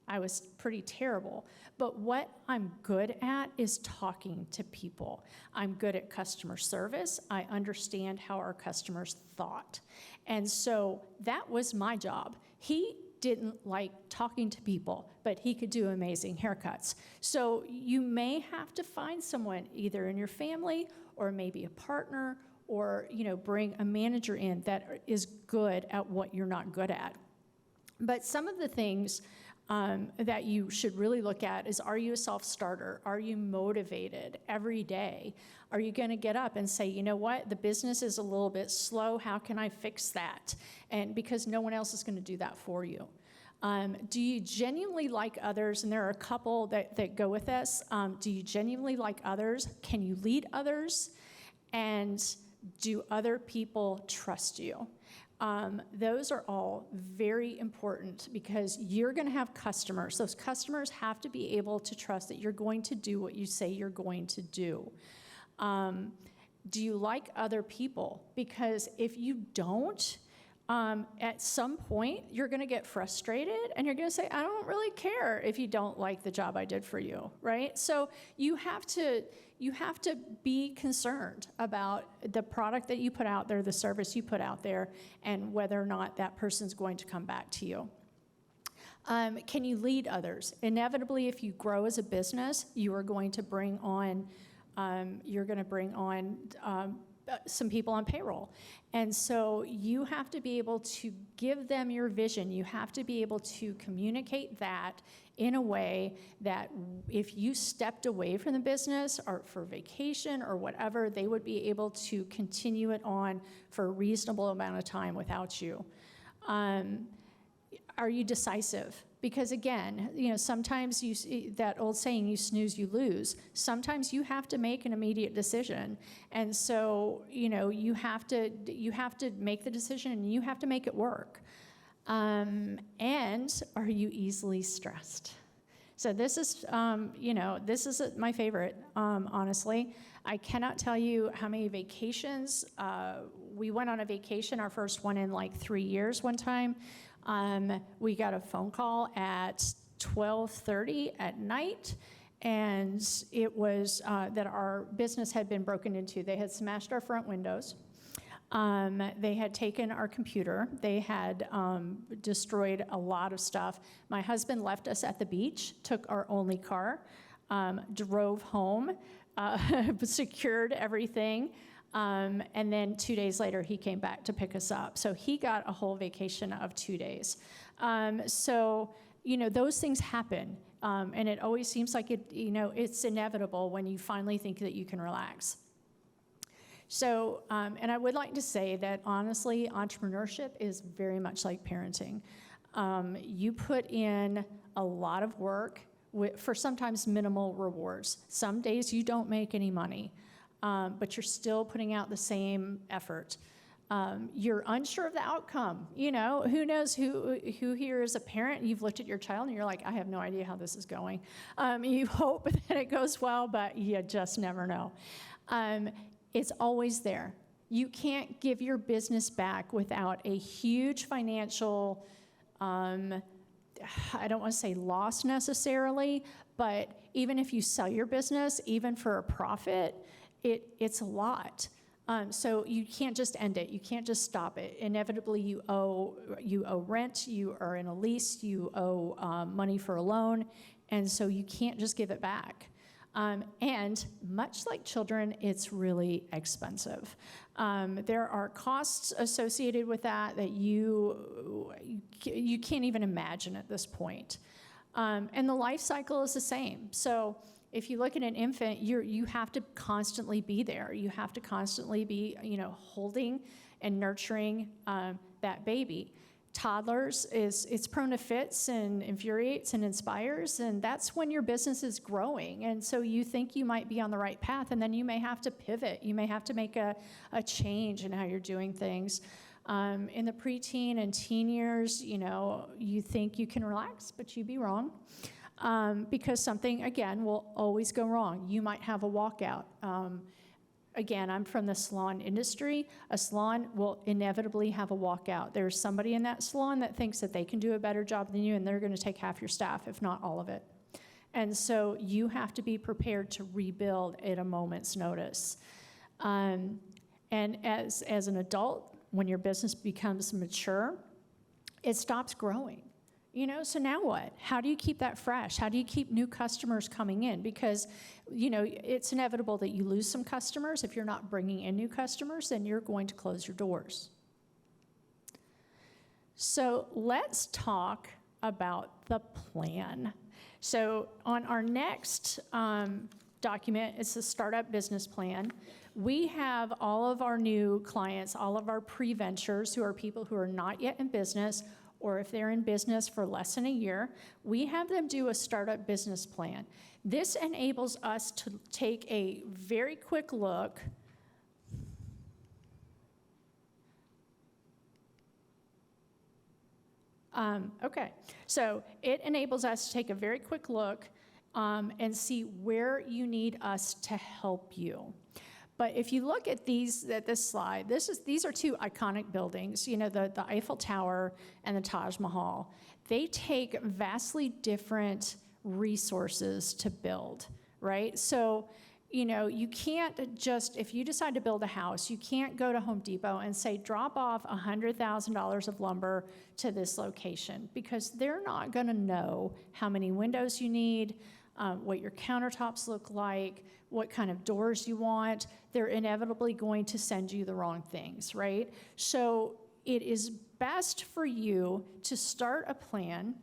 I was pretty terrible. But what I'm good at is talking to people. I'm good at customer service. I understand how our customers thought. And so that was my job. He didn't like talking to people, but he could do amazing haircuts. So you may have to find someone either in your family or maybe a partner, or bring a manager in that is good at what you're not good at. But some of the things that you should really look at is, are you a self-starter? Are you motivated every day? Are you going to get up and say, you know what, the business is a little bit slow, how can I fix that? And because no one else is going to do that for you. Do you genuinely like others? And there are a couple that go with this. Do you genuinely like others? Can you lead others? And do other people trust you? Those are all very important because you're going to have customers. Those customers have to be able to trust that you're going to do what you say you're going to do. Do you like other people? Because if you don't, At some point, you're going to get frustrated and you're going to say, I don't really care if you don't like the job I did for you, right? So you have to be concerned about the product that you put out there, the service you put out there, and whether or not that person's going to come back to you. Can you lead others? Inevitably, if you grow as a business, you are going to bring on some people on payroll. And so you have to be able to give them your vision. You have to be able to communicate that in a way that if you stepped away from the business or for vacation or whatever, they would be able to continue it on for a reasonable amount of time without you. Are you decisive? Because again, sometimes that old saying, you snooze, you lose. Sometimes you have to make an immediate decision. And so, you have to make the decision and you have to make it work. And are you easily stressed? So this is, this is my favorite, honestly. I cannot tell you how many vacations. We went on a vacation, our first one in like 3 years one time. We got a phone call at 12:30 at night, and it was that our business had been broken into. They had smashed our front windows. They had taken our computer. They had destroyed a lot of stuff. My husband left us at the beach, took our only car, drove home, secured everything. And then 2 days later, he came back to pick us up. So he got a whole vacation of 2 days. So, those things happen. And it always seems like it's inevitable when you finally think that you can relax. So, and I would like to say that honestly, entrepreneurship is very much like parenting. You put in a lot of work for sometimes minimal rewards. Some days you don't make any money. But you're still putting out the same effort. You're unsure of the outcome. Who knows who here is a parent? You've looked at your child and you're like, I have no idea how this is going. You hope that it goes well, but you just never know. It's always there. You can't give your business back without a huge financial, I don't want to say loss necessarily, but even if you sell your business, even for a profit, it's a lot. So you can't just end it. You can't just stop it. Inevitably, you owe rent, you are in a lease, you owe money for a loan, and so you can't just give it back. And much like children, it's really expensive. There are costs associated with that you can't even imagine at this point. And the life cycle is the same. So if you look at an infant, you have to constantly be there. You have to constantly be, holding and nurturing that baby. Toddlers, it's prone to fits and infuriates and inspires, and that's when your business is growing. And so you think you might be on the right path, and then you may have to pivot. You may have to make a change in how you're doing things. In the preteen and teen years, you think you can relax, but you'd be wrong. Because something, again, will always go wrong. You might have a walkout. Again, I'm from the salon industry. A salon will inevitably have a walkout. There's somebody in that salon that thinks that they can do a better job than you, and they're going to take half your staff, if not all of it. And so you have to be prepared to rebuild at a moment's notice. And as an adult, when your business becomes mature, it stops growing. So now what? How do you keep that fresh? How do you keep new customers coming in? Because, it's inevitable that you lose some customers. If you're not bringing in new customers, then you're going to close your doors. So let's talk about the plan. So on our next document, it's the startup business plan. We have all of our new clients, all of our pre-ventures, who are people who are not yet in business, or if they're in business for less than a year, we have them do a startup business plan. This enables us to take a very quick look. So it enables us to take a very quick look and see where you need us to help you. But if you look at this slide, these are two iconic buildings, the Eiffel Tower and the Taj Mahal. They take vastly different resources to build, right? So, you can't just, if you decide to build a house, you can't go to Home Depot and say, drop off $100,000 of lumber to this location, because they're not gonna know how many windows you need, what your countertops look like, what kind of doors you want. They're inevitably going to send you the wrong things, right? So it is best for you to start a plan,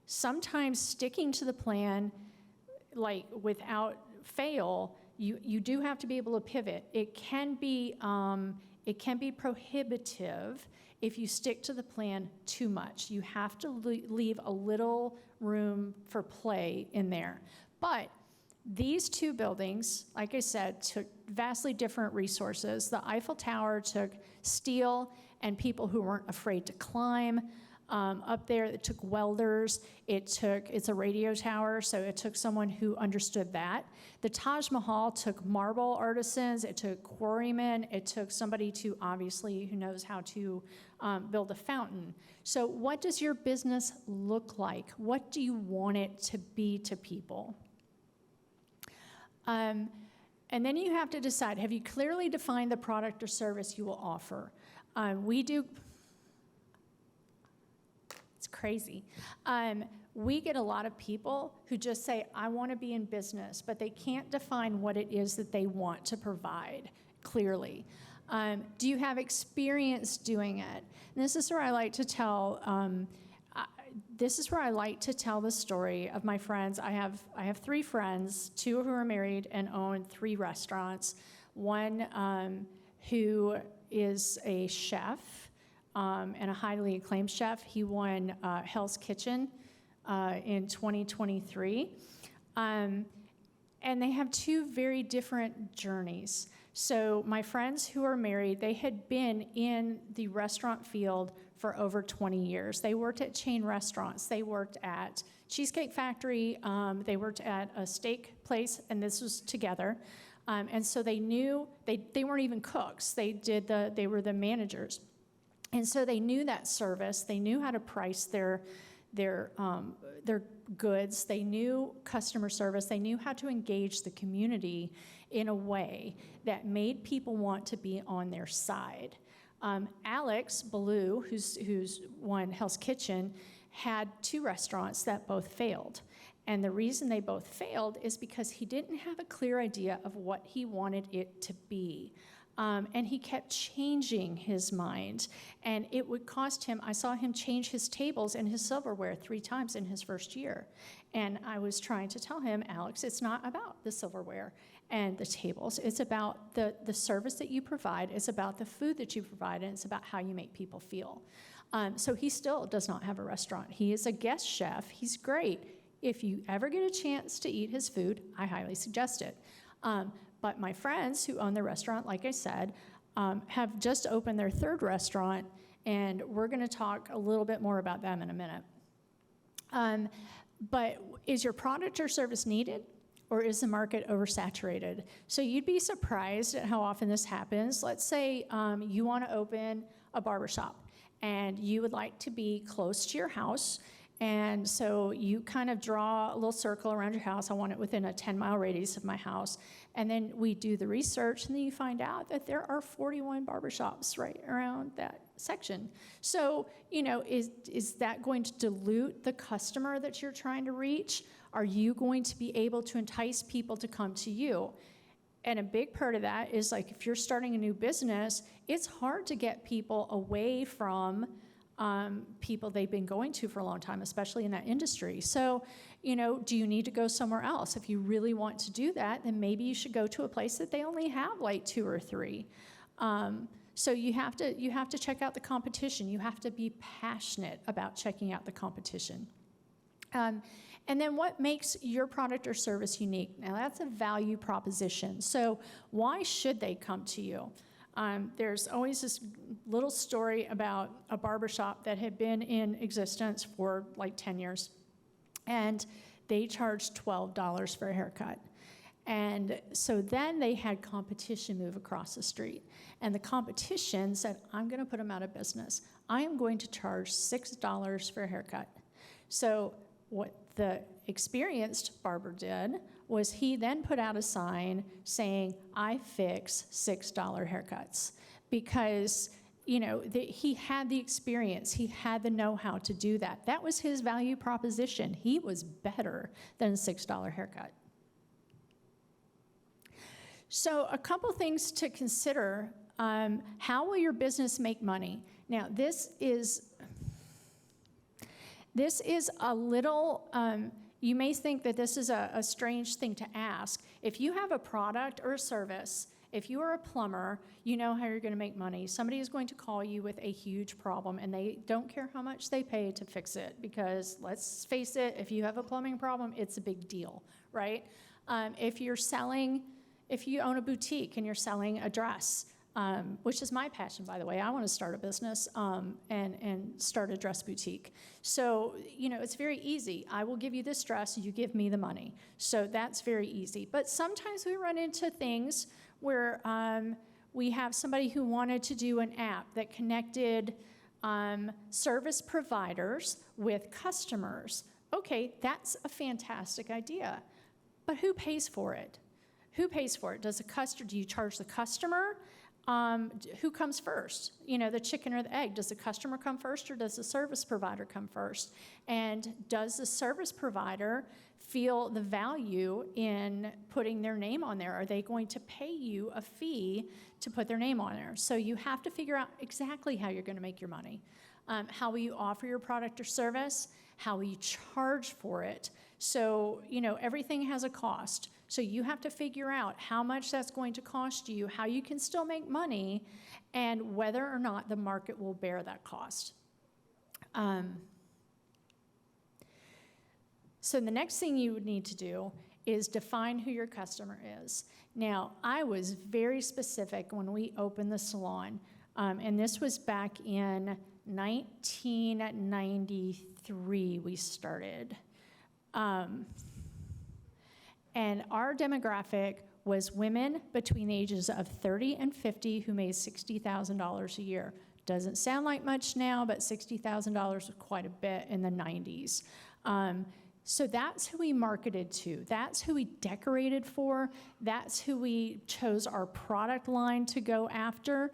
sometimes sticking to the plan, like without fail. You do have to be able to pivot. It can be prohibitive if you stick to the plan too much. You have to leave a little room for play in there. But these two buildings, like I said, took vastly different resources. The Eiffel Tower took steel and people who weren't afraid to climb. Up there, it took welders. It's a radio tower, so it took someone who understood that. The Taj Mahal took marble artisans. It took quarrymen. It took somebody who knows how to build a fountain. So what does your business look like? What do you want it to be to people? And then you have to decide, have you clearly defined the product or service you will offer? We do. It's crazy. We get a lot of people who just say, I want to be in business, but they can't define what it is that they want to provide clearly. Do you have experience doing it? And this is where I like to tell. The story of my friends. I have 3 friends, 2 who are married and own 3 restaurants. One who is a chef. And a highly acclaimed chef. He won Hell's Kitchen in 2023. And they have 2 very different journeys. So my friends who are married, they had been in the restaurant field for over 20 years. They worked at chain restaurants. They worked at Cheesecake Factory. They worked at a steak place, and this was together. And so they knew, they weren't even cooks. They were the managers. And so they knew that service. They knew how to price their goods. They knew customer service. They knew how to engage the community in a way that made people want to be on their side. Alex Ballou, who's won Hell's Kitchen, had 2 restaurants that both failed. And the reason they both failed is because he didn't have a clear idea of what he wanted it to be. And he kept changing his mind. And it would cost him, I saw him change his tables and his silverware 3 times in his first year. And I was trying to tell him, Alex, it's not about the silverware and the tables. It's about the service that you provide. It's about the food that you provide, and it's about how you make people feel. So he still does not have a restaurant. He is a guest chef. He's great. If you ever get a chance to eat his food, I highly suggest it. But my friends who own the restaurant, like I said, have just opened their 3rd restaurant, and we're going to talk a little bit more about them in a minute. But is your product or service needed, or is the market oversaturated? So you'd be surprised at how often this happens. Let's say you want to open a barbershop, and you would like to be close to your house. And so you kind of draw a little circle around your house. I want it within a 10-mile radius of my house. And then we do the research, and then you find out that there are 41 barbershops right around that section. So, is that going to dilute the customer that you're trying to reach? Are you going to be able to entice people to come to you? And a big part of that is, like, if you're starting a new business, it's hard to get people away from people they've been going to for a long time, especially in that industry. So, do you need to go somewhere else? If you really want to do that, then maybe you should go to a place that they only have like 2 or 3. So you have to check out the competition. You have to be passionate about checking out the competition. And then what makes your product or service unique? Now, that's a value proposition. So why should they come to you? There's always this little story about a barbershop that had been in existence for like 10 years, and they charged $12 for a haircut. And so then they had competition move across the street. And the competition said, I'm going to put them out of business. I am going to charge $6 for a haircut. So what the experienced barber did was he then put out a sign saying, I fix $6 haircuts, because he had the experience, he had the know-how to do that. That was his value proposition. He was better than a $6 haircut. So a couple things to consider. How will your business make money? Now, this is a little, you may think that this is a strange thing to ask. If you have a product or a service, if you are a plumber, you know how you're going to make money. Somebody is going to call you with a huge problem, and they don't care how much they pay to fix it, because let's face it, if you have a plumbing problem, it's a big deal, right? If you own a boutique and you're selling a dress, which is my passion, by the way. I want to start a business and start a dress boutique. So, it's very easy. I will give you this dress, you give me the money. So that's very easy. But sometimes we run into things where we have somebody who wanted to do an app that connected service providers with customers. Okay, that's a fantastic idea. But who pays for it? Who pays for it? Do you charge the customer? Who comes first? The chicken or the egg? Does the customer come first, or does the service provider come first? And does the service provider feel the value in putting their name on there? Are they going to pay you a fee to put their name on there? So you have to figure out exactly how you're going to make your money. How will you offer your product or service? How will you charge for it? So, everything has a cost. So you have to figure out how much that's going to cost you, how you can still make money, and whether or not the market will bear that cost. So the next thing you would need to do is define who your customer is. Now, I was very specific when we opened the salon, and this was back in 1993 we started. And our demographic was women between the ages of 30 and 50 who made $60,000 a year. Doesn't sound like much now, but $60,000 was quite a bit in the 90s. So that's who we marketed to. That's who we decorated for. That's who we chose our product line to go after.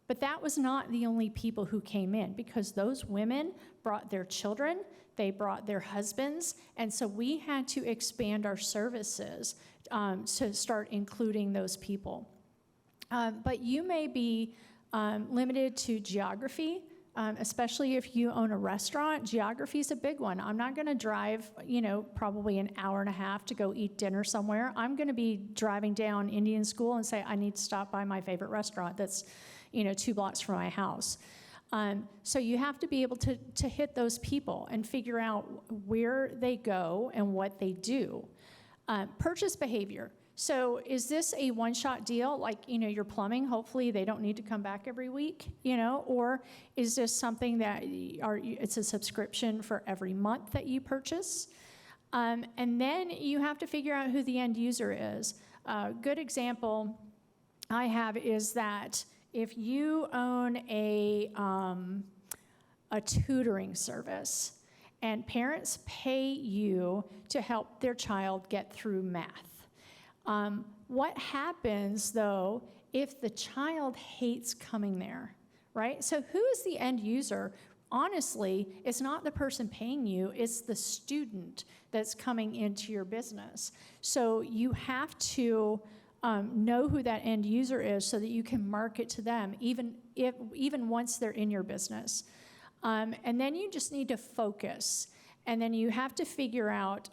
But that was not the only people who came in, because those women brought their children, they brought their husbands, and so we had to expand our services to start including those people. But you may be limited to geography, especially if you own a restaurant. Geography is a big one. I'm not going to drive, probably an hour and a half to go eat dinner somewhere. I'm going to be driving down Indian School and say, I need to stop by my favorite restaurant that's 2 blocks from my house. So you have to be able to hit those people and figure out where they go and what they do. Purchase behavior. So is this a one-shot deal, like, your plumbing? Hopefully they don't need to come back every week, or is this something that it's a subscription for every month that you purchase? And then you have to figure out who the end user is. A good example I have is that if you own a tutoring service and parents pay you to help their child get through math, what happens, though, if the child hates coming there, right? So who is the end user? Honestly, it's not the person paying you, it's the student that's coming into your business. So you have to know who that end user is so that you can market to them, even once they're in your business. And then you just need to focus. And then you have to figure out,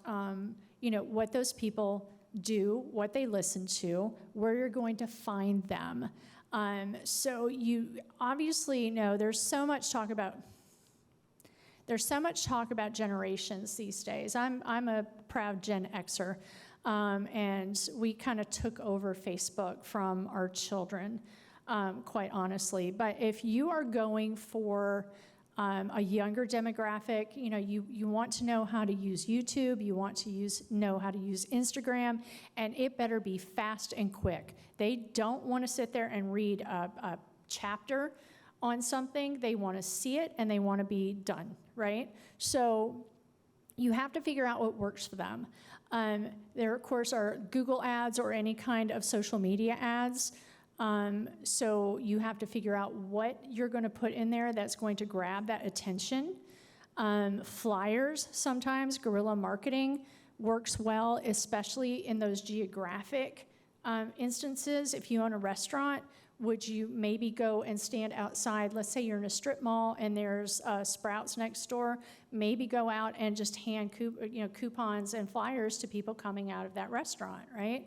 what those people do, what they listen to, where you're going to find them. So you obviously know there's so much talk about generations these days. I'm a proud Gen Xer. And we kind of took over Facebook from our children, quite honestly. But if you are going for a younger demographic. You know, you want to know how to use YouTube, you want to know how to use Instagram, and it better be fast and quick. They don't want to sit there and read a chapter on something. They want to see it and they want to be done, right? So you have to figure out what works for them. There, of course, are Google ads or any kind of social media ads. So you have to figure out what you're going to put in there that's going to grab that attention. Flyers, sometimes guerrilla marketing works well, especially in those geographic instances. If you own a restaurant, would you maybe go and stand outside? Let's say you're in a strip mall and there's Sprouts next door. Maybe go out and just hand coupons and flyers to people coming out of that restaurant, right?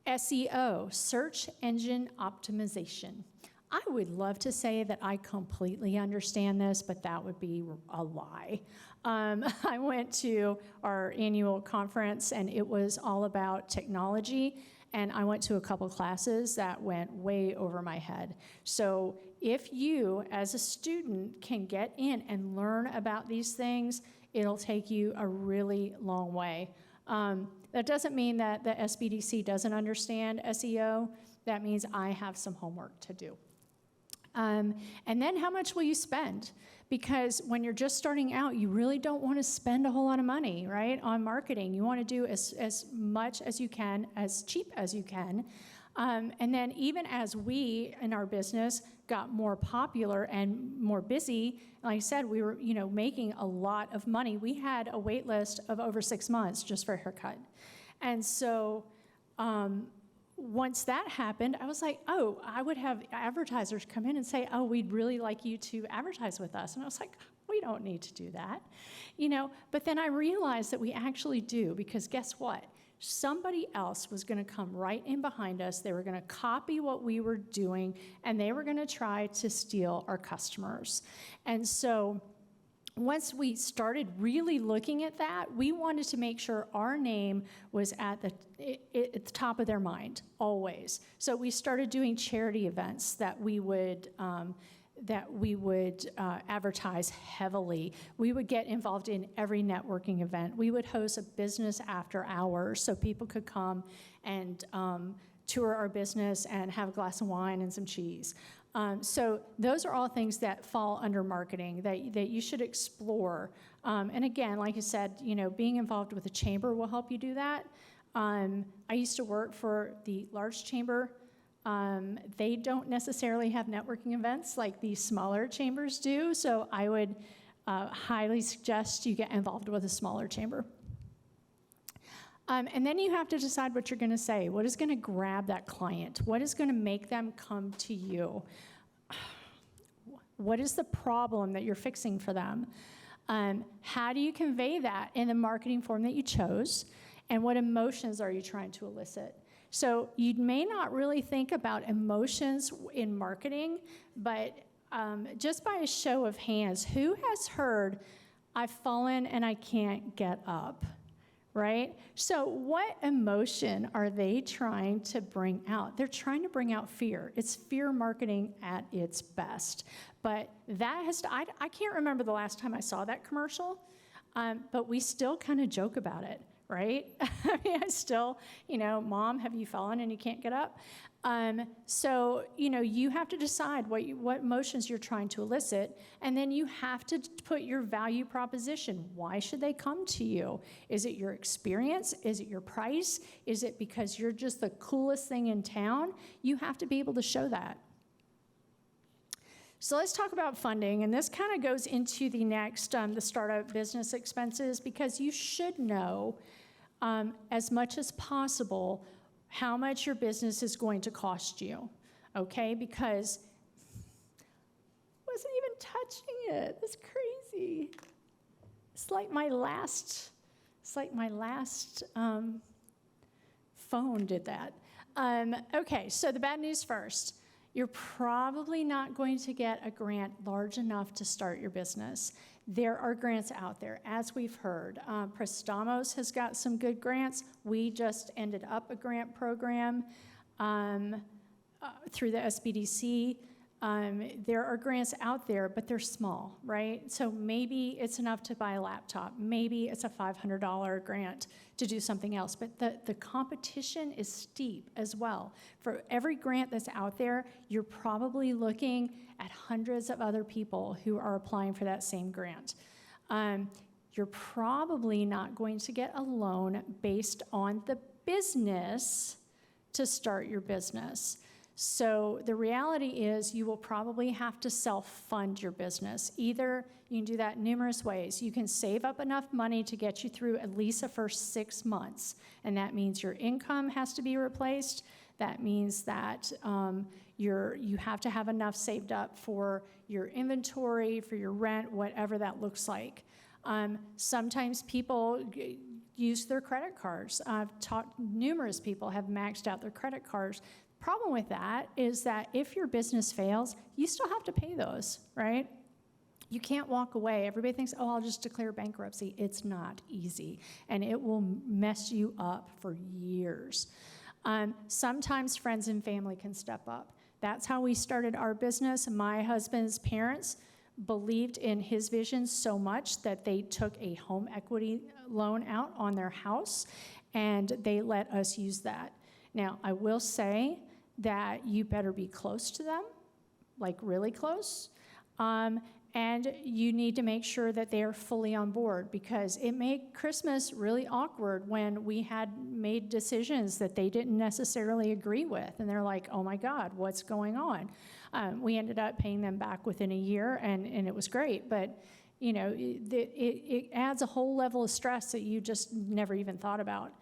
SEO, search engine optimization. I would love to say that I completely understand this, but that would be a lie. I went to our annual conference and it was all about technology, and I went to a couple classes that went way over my head. So if you, as a student, can get in and learn about these things, it'll take you a really long way. That doesn't mean that the SBDC doesn't understand SEO. That means I have some homework to do. And then how much will you spend? Because when you're just starting out, you really don't want to spend a whole lot of money, right, on marketing. You want to do as much as you can, as cheap as you can. And then even as we in our business got more popular and more busy, like I said, we were making a lot of money. We had a wait list of over 6 months just for a haircut. And so once that happened, I was like, oh, I would have advertisers come in and say, oh, we'd really like you to advertise with us. And I was like, we don't need to do that, But then I realized that we actually do, because guess what? Somebody else was going to come right in behind us. They were going to copy what we were doing, and they were going to try to steal our customers. And so once we started really looking at that, we wanted to make sure our name was at the top of their mind, always. So we started doing charity events that we would advertise heavily. We would get involved in every networking event. We would host a business after hours so people could come and tour our business and have a glass of wine and some cheese. So those are all things that fall under marketing that you should explore. And again, like I said, being involved with the chamber will help you do that. I used to work for the large chamber. They don't necessarily have networking events like the smaller chambers do, so I would highly suggest you get involved with a smaller chamber. And then you have to decide what you're going to say. What is going to grab that client? What is going to make them come to you? What is the problem that you're fixing for them? How do you convey that in the marketing form that you chose? And what emotions are you trying to elicit? So you may not really think about emotions in marketing, but just by a show of hands, who has heard, I've fallen and I can't get up? Right? So what emotion are they trying to bring out? They're trying to bring out fear. It's fear marketing at its best. But that has to, I can't remember the last time I saw that commercial, but we still kind of joke about it, right? I mean, I still, Mom, have you fallen and you can't get up? So, you have to decide what emotions you're trying to elicit, and then you have to put your value proposition. Why should they come to you? Is it your experience? Is it your price? Is it because you're just the coolest thing in town? You have to be able to show that. So let's talk about funding, and this kind of goes into the next, the startup business expenses, because you should know as much as possible how much your business is going to cost you, okay? Because I wasn't even touching it. That's crazy. It's like my last phone did that. Okay, so the bad news first. You're probably not going to get a grant large enough to start your business. There are grants out there, as we've heard. Prestamos has got some good grants. We just ended up a grant program through the SBDC. There are grants out there, but they're small, right? So maybe it's enough to buy a laptop. Maybe it's a $500 grant to do something else. But the competition is steep as well. For every grant that's out there, you're probably looking at hundreds of other people who are applying for that same grant. You're probably not going to get a loan based on the business to start your business. So the reality is you will probably have to self-fund your business. Either you can do that in numerous ways. You can save up enough money to get you through at least the first 6 months, and that means your income has to be replaced. That means that you have to have enough saved up for your inventory, for your rent, whatever that looks like. Sometimes people use their credit cards. I've talked, numerous people have maxed out their credit cards. Problem with that is that if your business fails, you still have to pay those, right? You can't walk away. Everybody thinks, oh, I'll just declare bankruptcy. It's not easy, and it will mess you up for years. Sometimes friends and family can step up. That's how we started our business. My husband's parents believed in his vision so much that they took a home equity loan out on their house, and they let us use that. Now, I will say that you better be close to them, like really close, and you need to make sure that they are fully on board, because it made Christmas really awkward when we had made decisions that they didn't necessarily agree with, and they're like, oh my God, what's going on? We ended up paying them back within a year, and it was great, but you know, it adds a whole level of stress that you just never even thought about.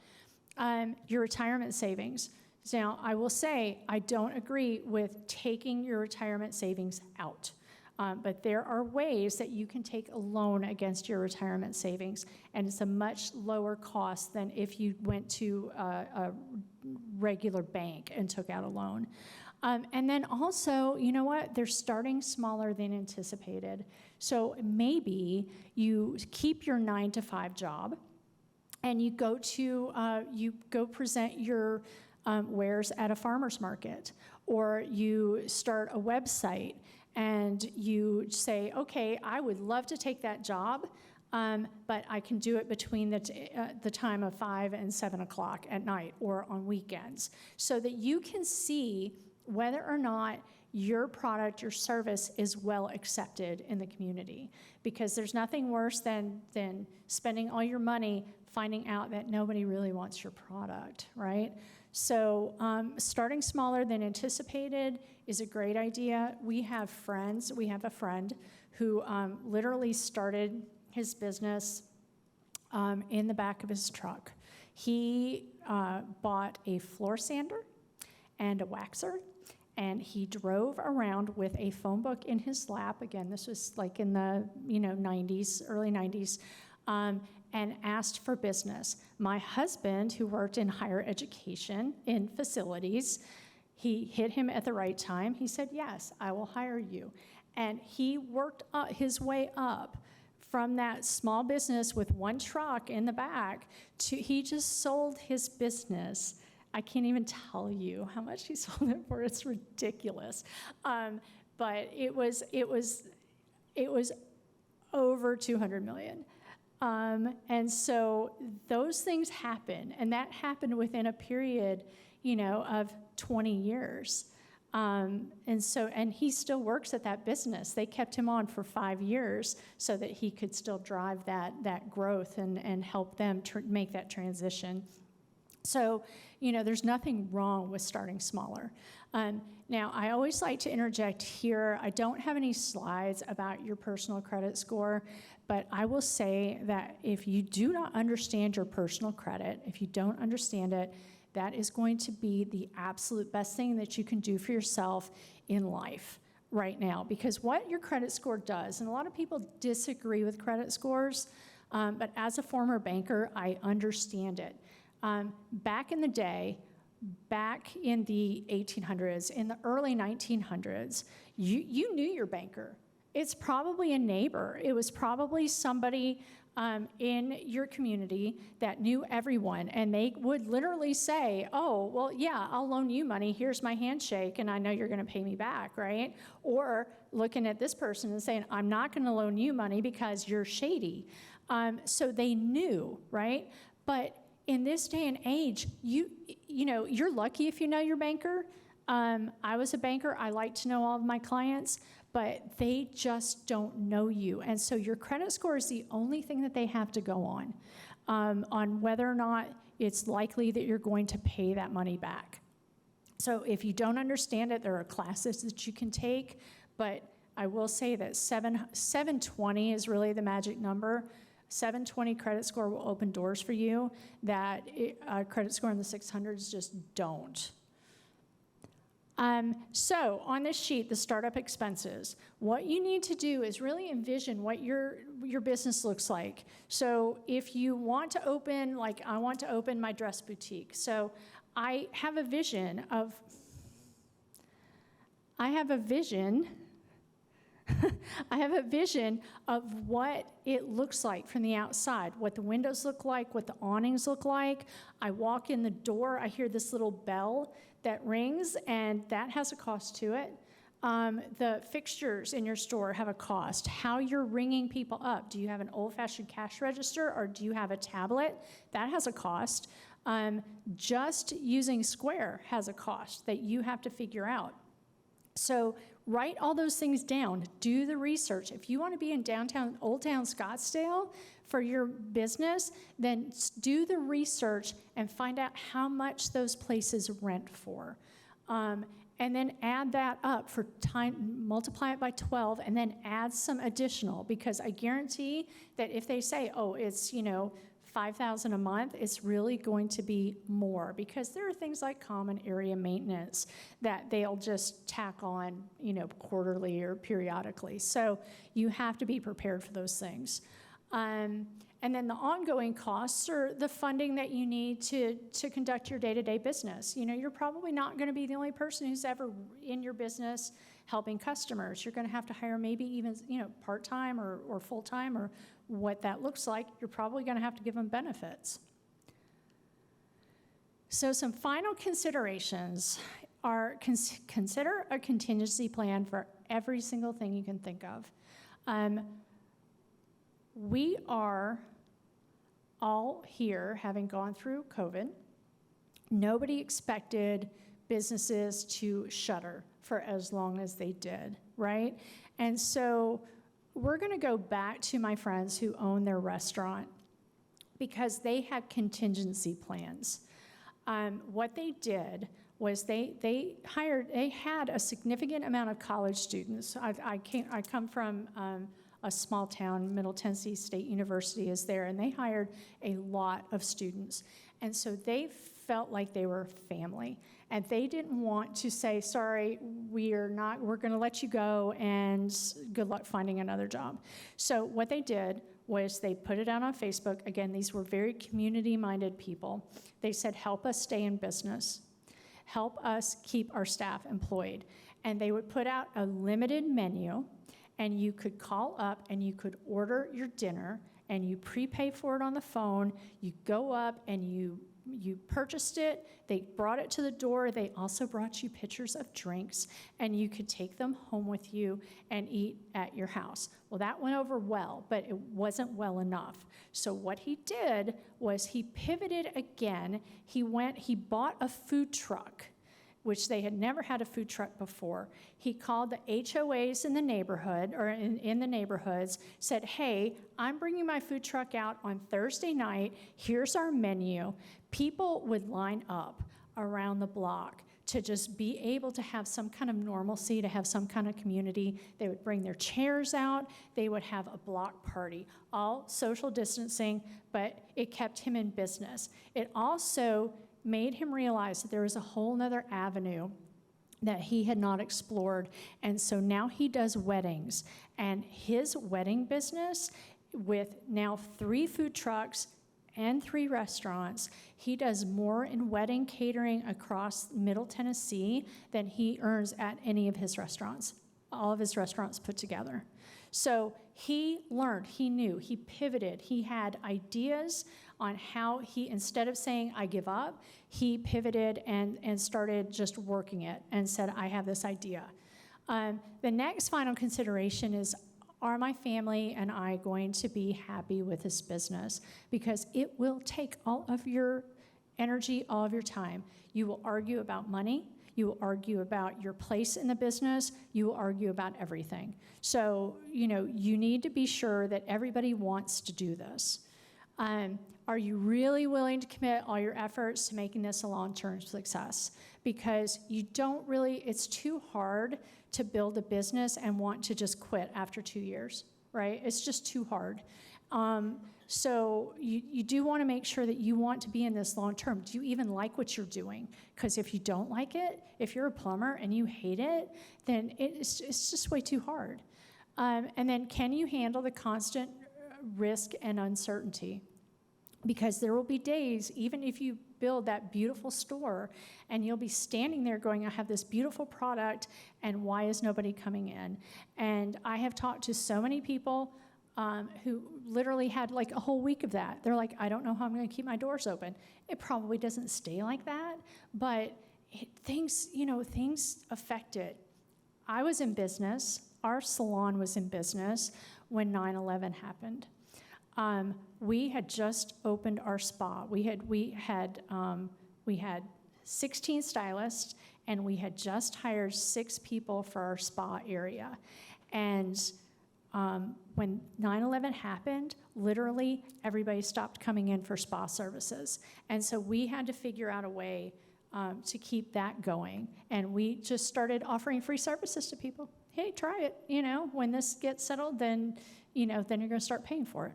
Your retirement savings. Now, I will say, I don't agree with taking your retirement savings out. But there are ways that you can take a loan against your retirement savings, and it's a much lower cost than if you went to a regular bank and took out a loan. And then also, you know what? They're starting smaller than anticipated. So maybe you keep your 9-to-5 job, and you go present your wares at a farmer's market, or you start a website and you say, okay, I would love to take that job, but I can do it between the time of 5 and 7 o'clock at night or on weekends, so that you can see whether or not your product, your service is well accepted in the community. Because there's nothing worse than spending all your money finding out that nobody really wants your product, right? So starting smaller than anticipated is a great idea. We have a friend who literally started his business in the back of his truck. He bought a floor sander and a waxer, and he drove around with a phone book in his lap. Again, this was like in the 90s, early 90s, and asked for business. My husband, who worked in higher education in facilities, he hit him at the right time. He said, yes, I will hire you. And he worked his way up from that small business with one truck in the back to, he just sold his business. I can't even tell you how much he sold it for. It's ridiculous. But it was over 200 million. And so those things happen, and that happened within a period, of 20 years. And he still works at that business. They kept him on for 5 years so that he could still drive that growth and help them make that transition. So, there's nothing wrong with starting smaller. Now, I always like to interject here. I don't have any slides about your personal credit score, but I will say that if you do not understand your personal credit, if you don't understand it, that is going to be the absolute best thing that you can do for yourself in life right now. Because what your credit score does, and a lot of people disagree with credit scores, but as a former banker, I understand it. Back in the day, back in the 1800s, in the early 1900s, you knew your banker. It's probably a neighbor. It was probably somebody in your community that knew everyone, and they would literally say, oh, well, yeah, I'll loan you money. Here's my handshake, and I know you're going to pay me back, right? Or looking at this person and saying, I'm not going to loan you money because you're shady. So they knew, right? But in this day and age, you know, you're lucky if you know your banker. I was a banker. I like to know all of my clients, but they just don't know you. And so your credit score is the only thing that they have to go on whether or not it's likely that you're going to pay that money back. So if you don't understand it, there are classes that you can take, but I will say that 720 is really the magic number. 720 credit score will open doors for you that credit score in the 600s just don't. So on this sheet, the startup expenses, what you need to do is really envision what your business looks like. So if you want to open, like I want to open my dress boutique. So I have a vision of what it looks like from the outside, what the windows look like, what the awnings look like. I walk in the door, I hear this little bell that rings, and that has a cost to it. The fixtures in your store have a cost. How you're ringing people up. Do you have an old-fashioned cash register, or do you have a tablet? That has a cost. Just using Square has a cost that you have to figure out. So write all those things down. Do the research. If you want to be in downtown, Old Town Scottsdale for your business, then do the research and find out how much those places rent for. And then add that up for time, multiply it by 12, and then add some additional, because I guarantee that if they say, oh, it's, you know, $5,000 a month, it's really going to be more, because there are things like common area maintenance that they'll just tack on, you know, quarterly or periodically. So you have to be prepared for those things. And then the ongoing costs are the funding that you need to conduct your day-to-day business. You know, you're probably not going to be the only person who's ever in your business helping customers. You're going to have to hire maybe even, you know, part-time or full-time, or what that looks like. You're probably going to have to give them benefits. So some final considerations are consider a contingency plan for every single thing you can think of. We are all here having gone through COVID. Nobody expected businesses to shutter for as long as they did, right? And so we're going to go back to my friends who own their restaurant, because they had contingency plans. What they did was they had a significant amount of college students. I come from a small town. Middle Tennessee State University is there, and they hired a lot of students. And so they felt like they were family, and they didn't want to say, sorry, we're going to let you go, and good luck finding another job. So what they did was they put it out on Facebook. Again, these were very community-minded people. They said, help us stay in business. Help us keep our staff employed. And they would put out a limited menu, and you could call up and you could order your dinner, and you prepay for it on the phone. You go up and you purchased it. They brought it to the door. They also brought you pictures of drinks, and you could take them home with you and eat at your house. Well, that went over well, but it wasn't well enough. So what he did was he pivoted again. He bought a food truck, which they had never had a food truck before. He called the HOAs in the neighborhood, or in the neighborhoods, said, hey, I'm bringing my food truck out on Thursday night. Here's our menu. People would line up around the block to just be able to have some kind of normalcy, to have some kind of community. They would bring their chairs out. They would have a block party, all social distancing, but it kept him in business. It also made him realize that there was a whole nother avenue that he had not explored. And so now he does weddings. And his wedding business, with now 3 food trucks and 3 restaurants, he does more in wedding catering across Middle Tennessee than he earns at any of his restaurants all of his restaurants put together. So he learned, he knew, he pivoted, he had ideas on how he, instead of saying, I give up, he pivoted and started just working it and said, I have this idea. The next final consideration is, are my family and I going to be happy with this business? Because it will take all of your energy, all of your time. You will argue about money. You will argue about your place in the business. You will argue about everything. So, you need to be sure that everybody wants to do this. Are you really willing to commit all your efforts to making this a long-term success? Because it's too hard to build a business and want to just quit after 2 years, right? It's just too hard. So you do want to make sure that you want to be in this long term. Do you even like what you're doing? Because if you don't like it, if you're a plumber and you hate it, then it's just way too hard. And then can you handle the constant risk and uncertainty? Because there will be days, even if you build that beautiful store, and you'll be standing there going, I have this beautiful product, and why is nobody coming in? And I have talked to so many people who literally had like a whole week of that. They're like, I don't know how I'm going to keep my doors open. It probably doesn't stay like that, but things affect it. I was in business. Our salon was in business when 9/11 happened. We had just opened our spa. We had 16 stylists, and we had just hired 6 people for our spa area. And when 9/11 happened, literally everybody stopped coming in for spa services. And so we had to figure out a way to keep that going. And we just started offering free services to people. Hey, try it. When this gets settled, then you're going to start paying for it.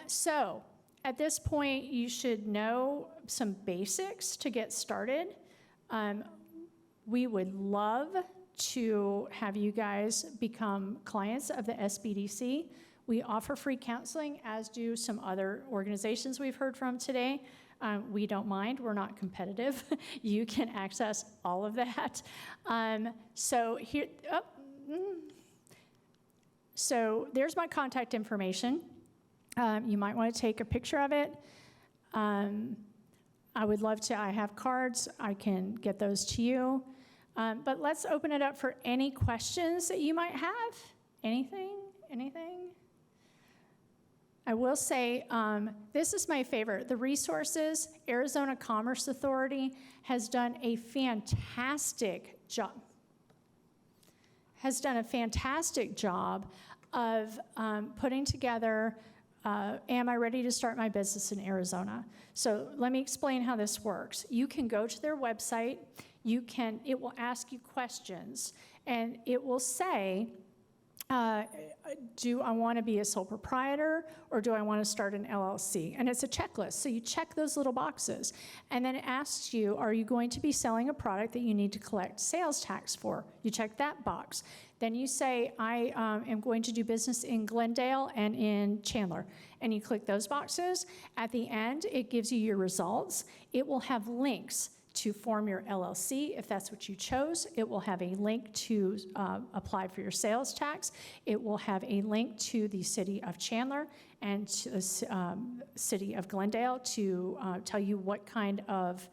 So at this point, you should know some basics to get started. We would love to have you guys become clients of the SBDC. We offer free counseling, as do some other organizations we've heard from today. We don't mind. We're not competitive. You can access all of that. So there's my contact information. You might want to take a picture of it. I would love to. I have cards. I can get those to you. But let's open it up for any questions that you might have. Anything? I will say, this is my favorite. The resources, Arizona Commerce Authority has done a fantastic job. Of putting together, am I ready to start my business in Arizona? So let me explain how this works. You can go to their website. It will ask you questions, and it will say, do I want to be a sole proprietor, or do I want to start an LLC? And it's a checklist, so you check those little boxes. And then it asks you, are you going to be selling a product that you need to collect sales tax for? You check that box. Then you say, I am going to do business in Glendale and in Chandler. And you click those boxes. At the end, it gives you your results. It will have links to form your LLC, if that's what you chose. It will have a link to apply for your sales tax. It will have a link to the city of Chandler and to the city of Glendale to tell you what kind of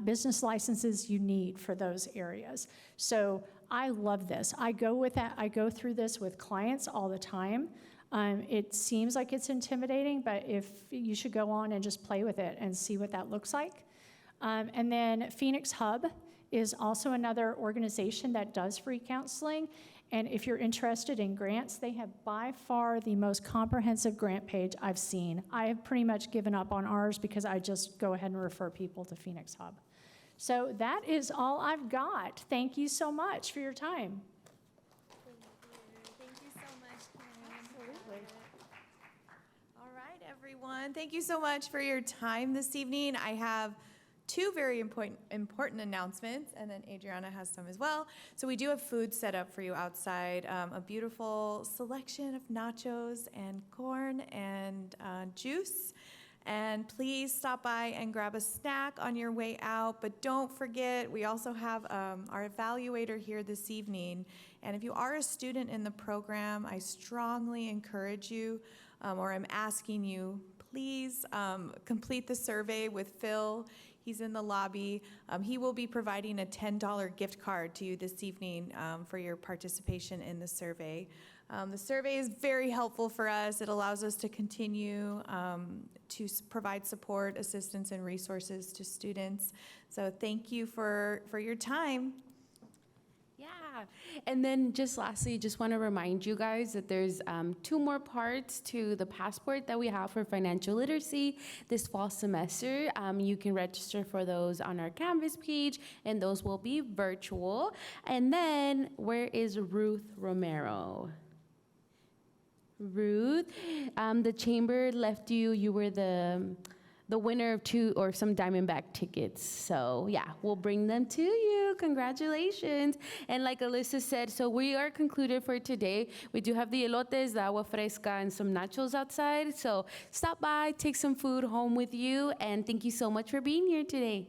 business licenses you need for those areas. So I love this. I go through this with clients all the time. It seems like it's intimidating, but if you should go on and just play with it and see what that looks like. And then Phoenix Hub is also another organization that does free counseling. And if you're interested in grants, they have by far the most comprehensive grant page I've seen. I have pretty much given up on ours because I just go ahead and refer people to Phoenix Hub. So that is all I've got. Thank you so much for your time. Thank you so much, Karen. Absolutely. All right, everyone. Thank you so much for your time this evening. I have 2 very important announcements, and then Adriana has some as well. So we do have food set up for you outside, a beautiful selection of nachos and corn and juice. And please stop by and grab a snack on your way out. But don't forget, we also have our evaluator here this evening. And if you are a student in the program, I strongly encourage you, or I'm asking you, please complete the survey with Phil. He's in the lobby. He will be providing a $10 gift card to you this evening for your participation in the survey. The survey is very helpful for us. It allows us to continue to provide support, assistance, and resources to students. So thank you for your time. Yeah, and then just lastly, just want to remind you guys that there's 2 more parts to the passport that we have for financial literacy this fall semester. You can register for those on our Canvas page, and those will be virtual. And then, where is Ruth Romero? Ruth, the chamber left you. You were the winner of 2 or some Diamondback tickets. So yeah, we'll bring them to you. Congratulations. And like Alyssa said, so we are concluded for today. We do have the elotes, the agua fresca, and some nachos outside. So stop by, take some food home with you, and thank you so much for being here today.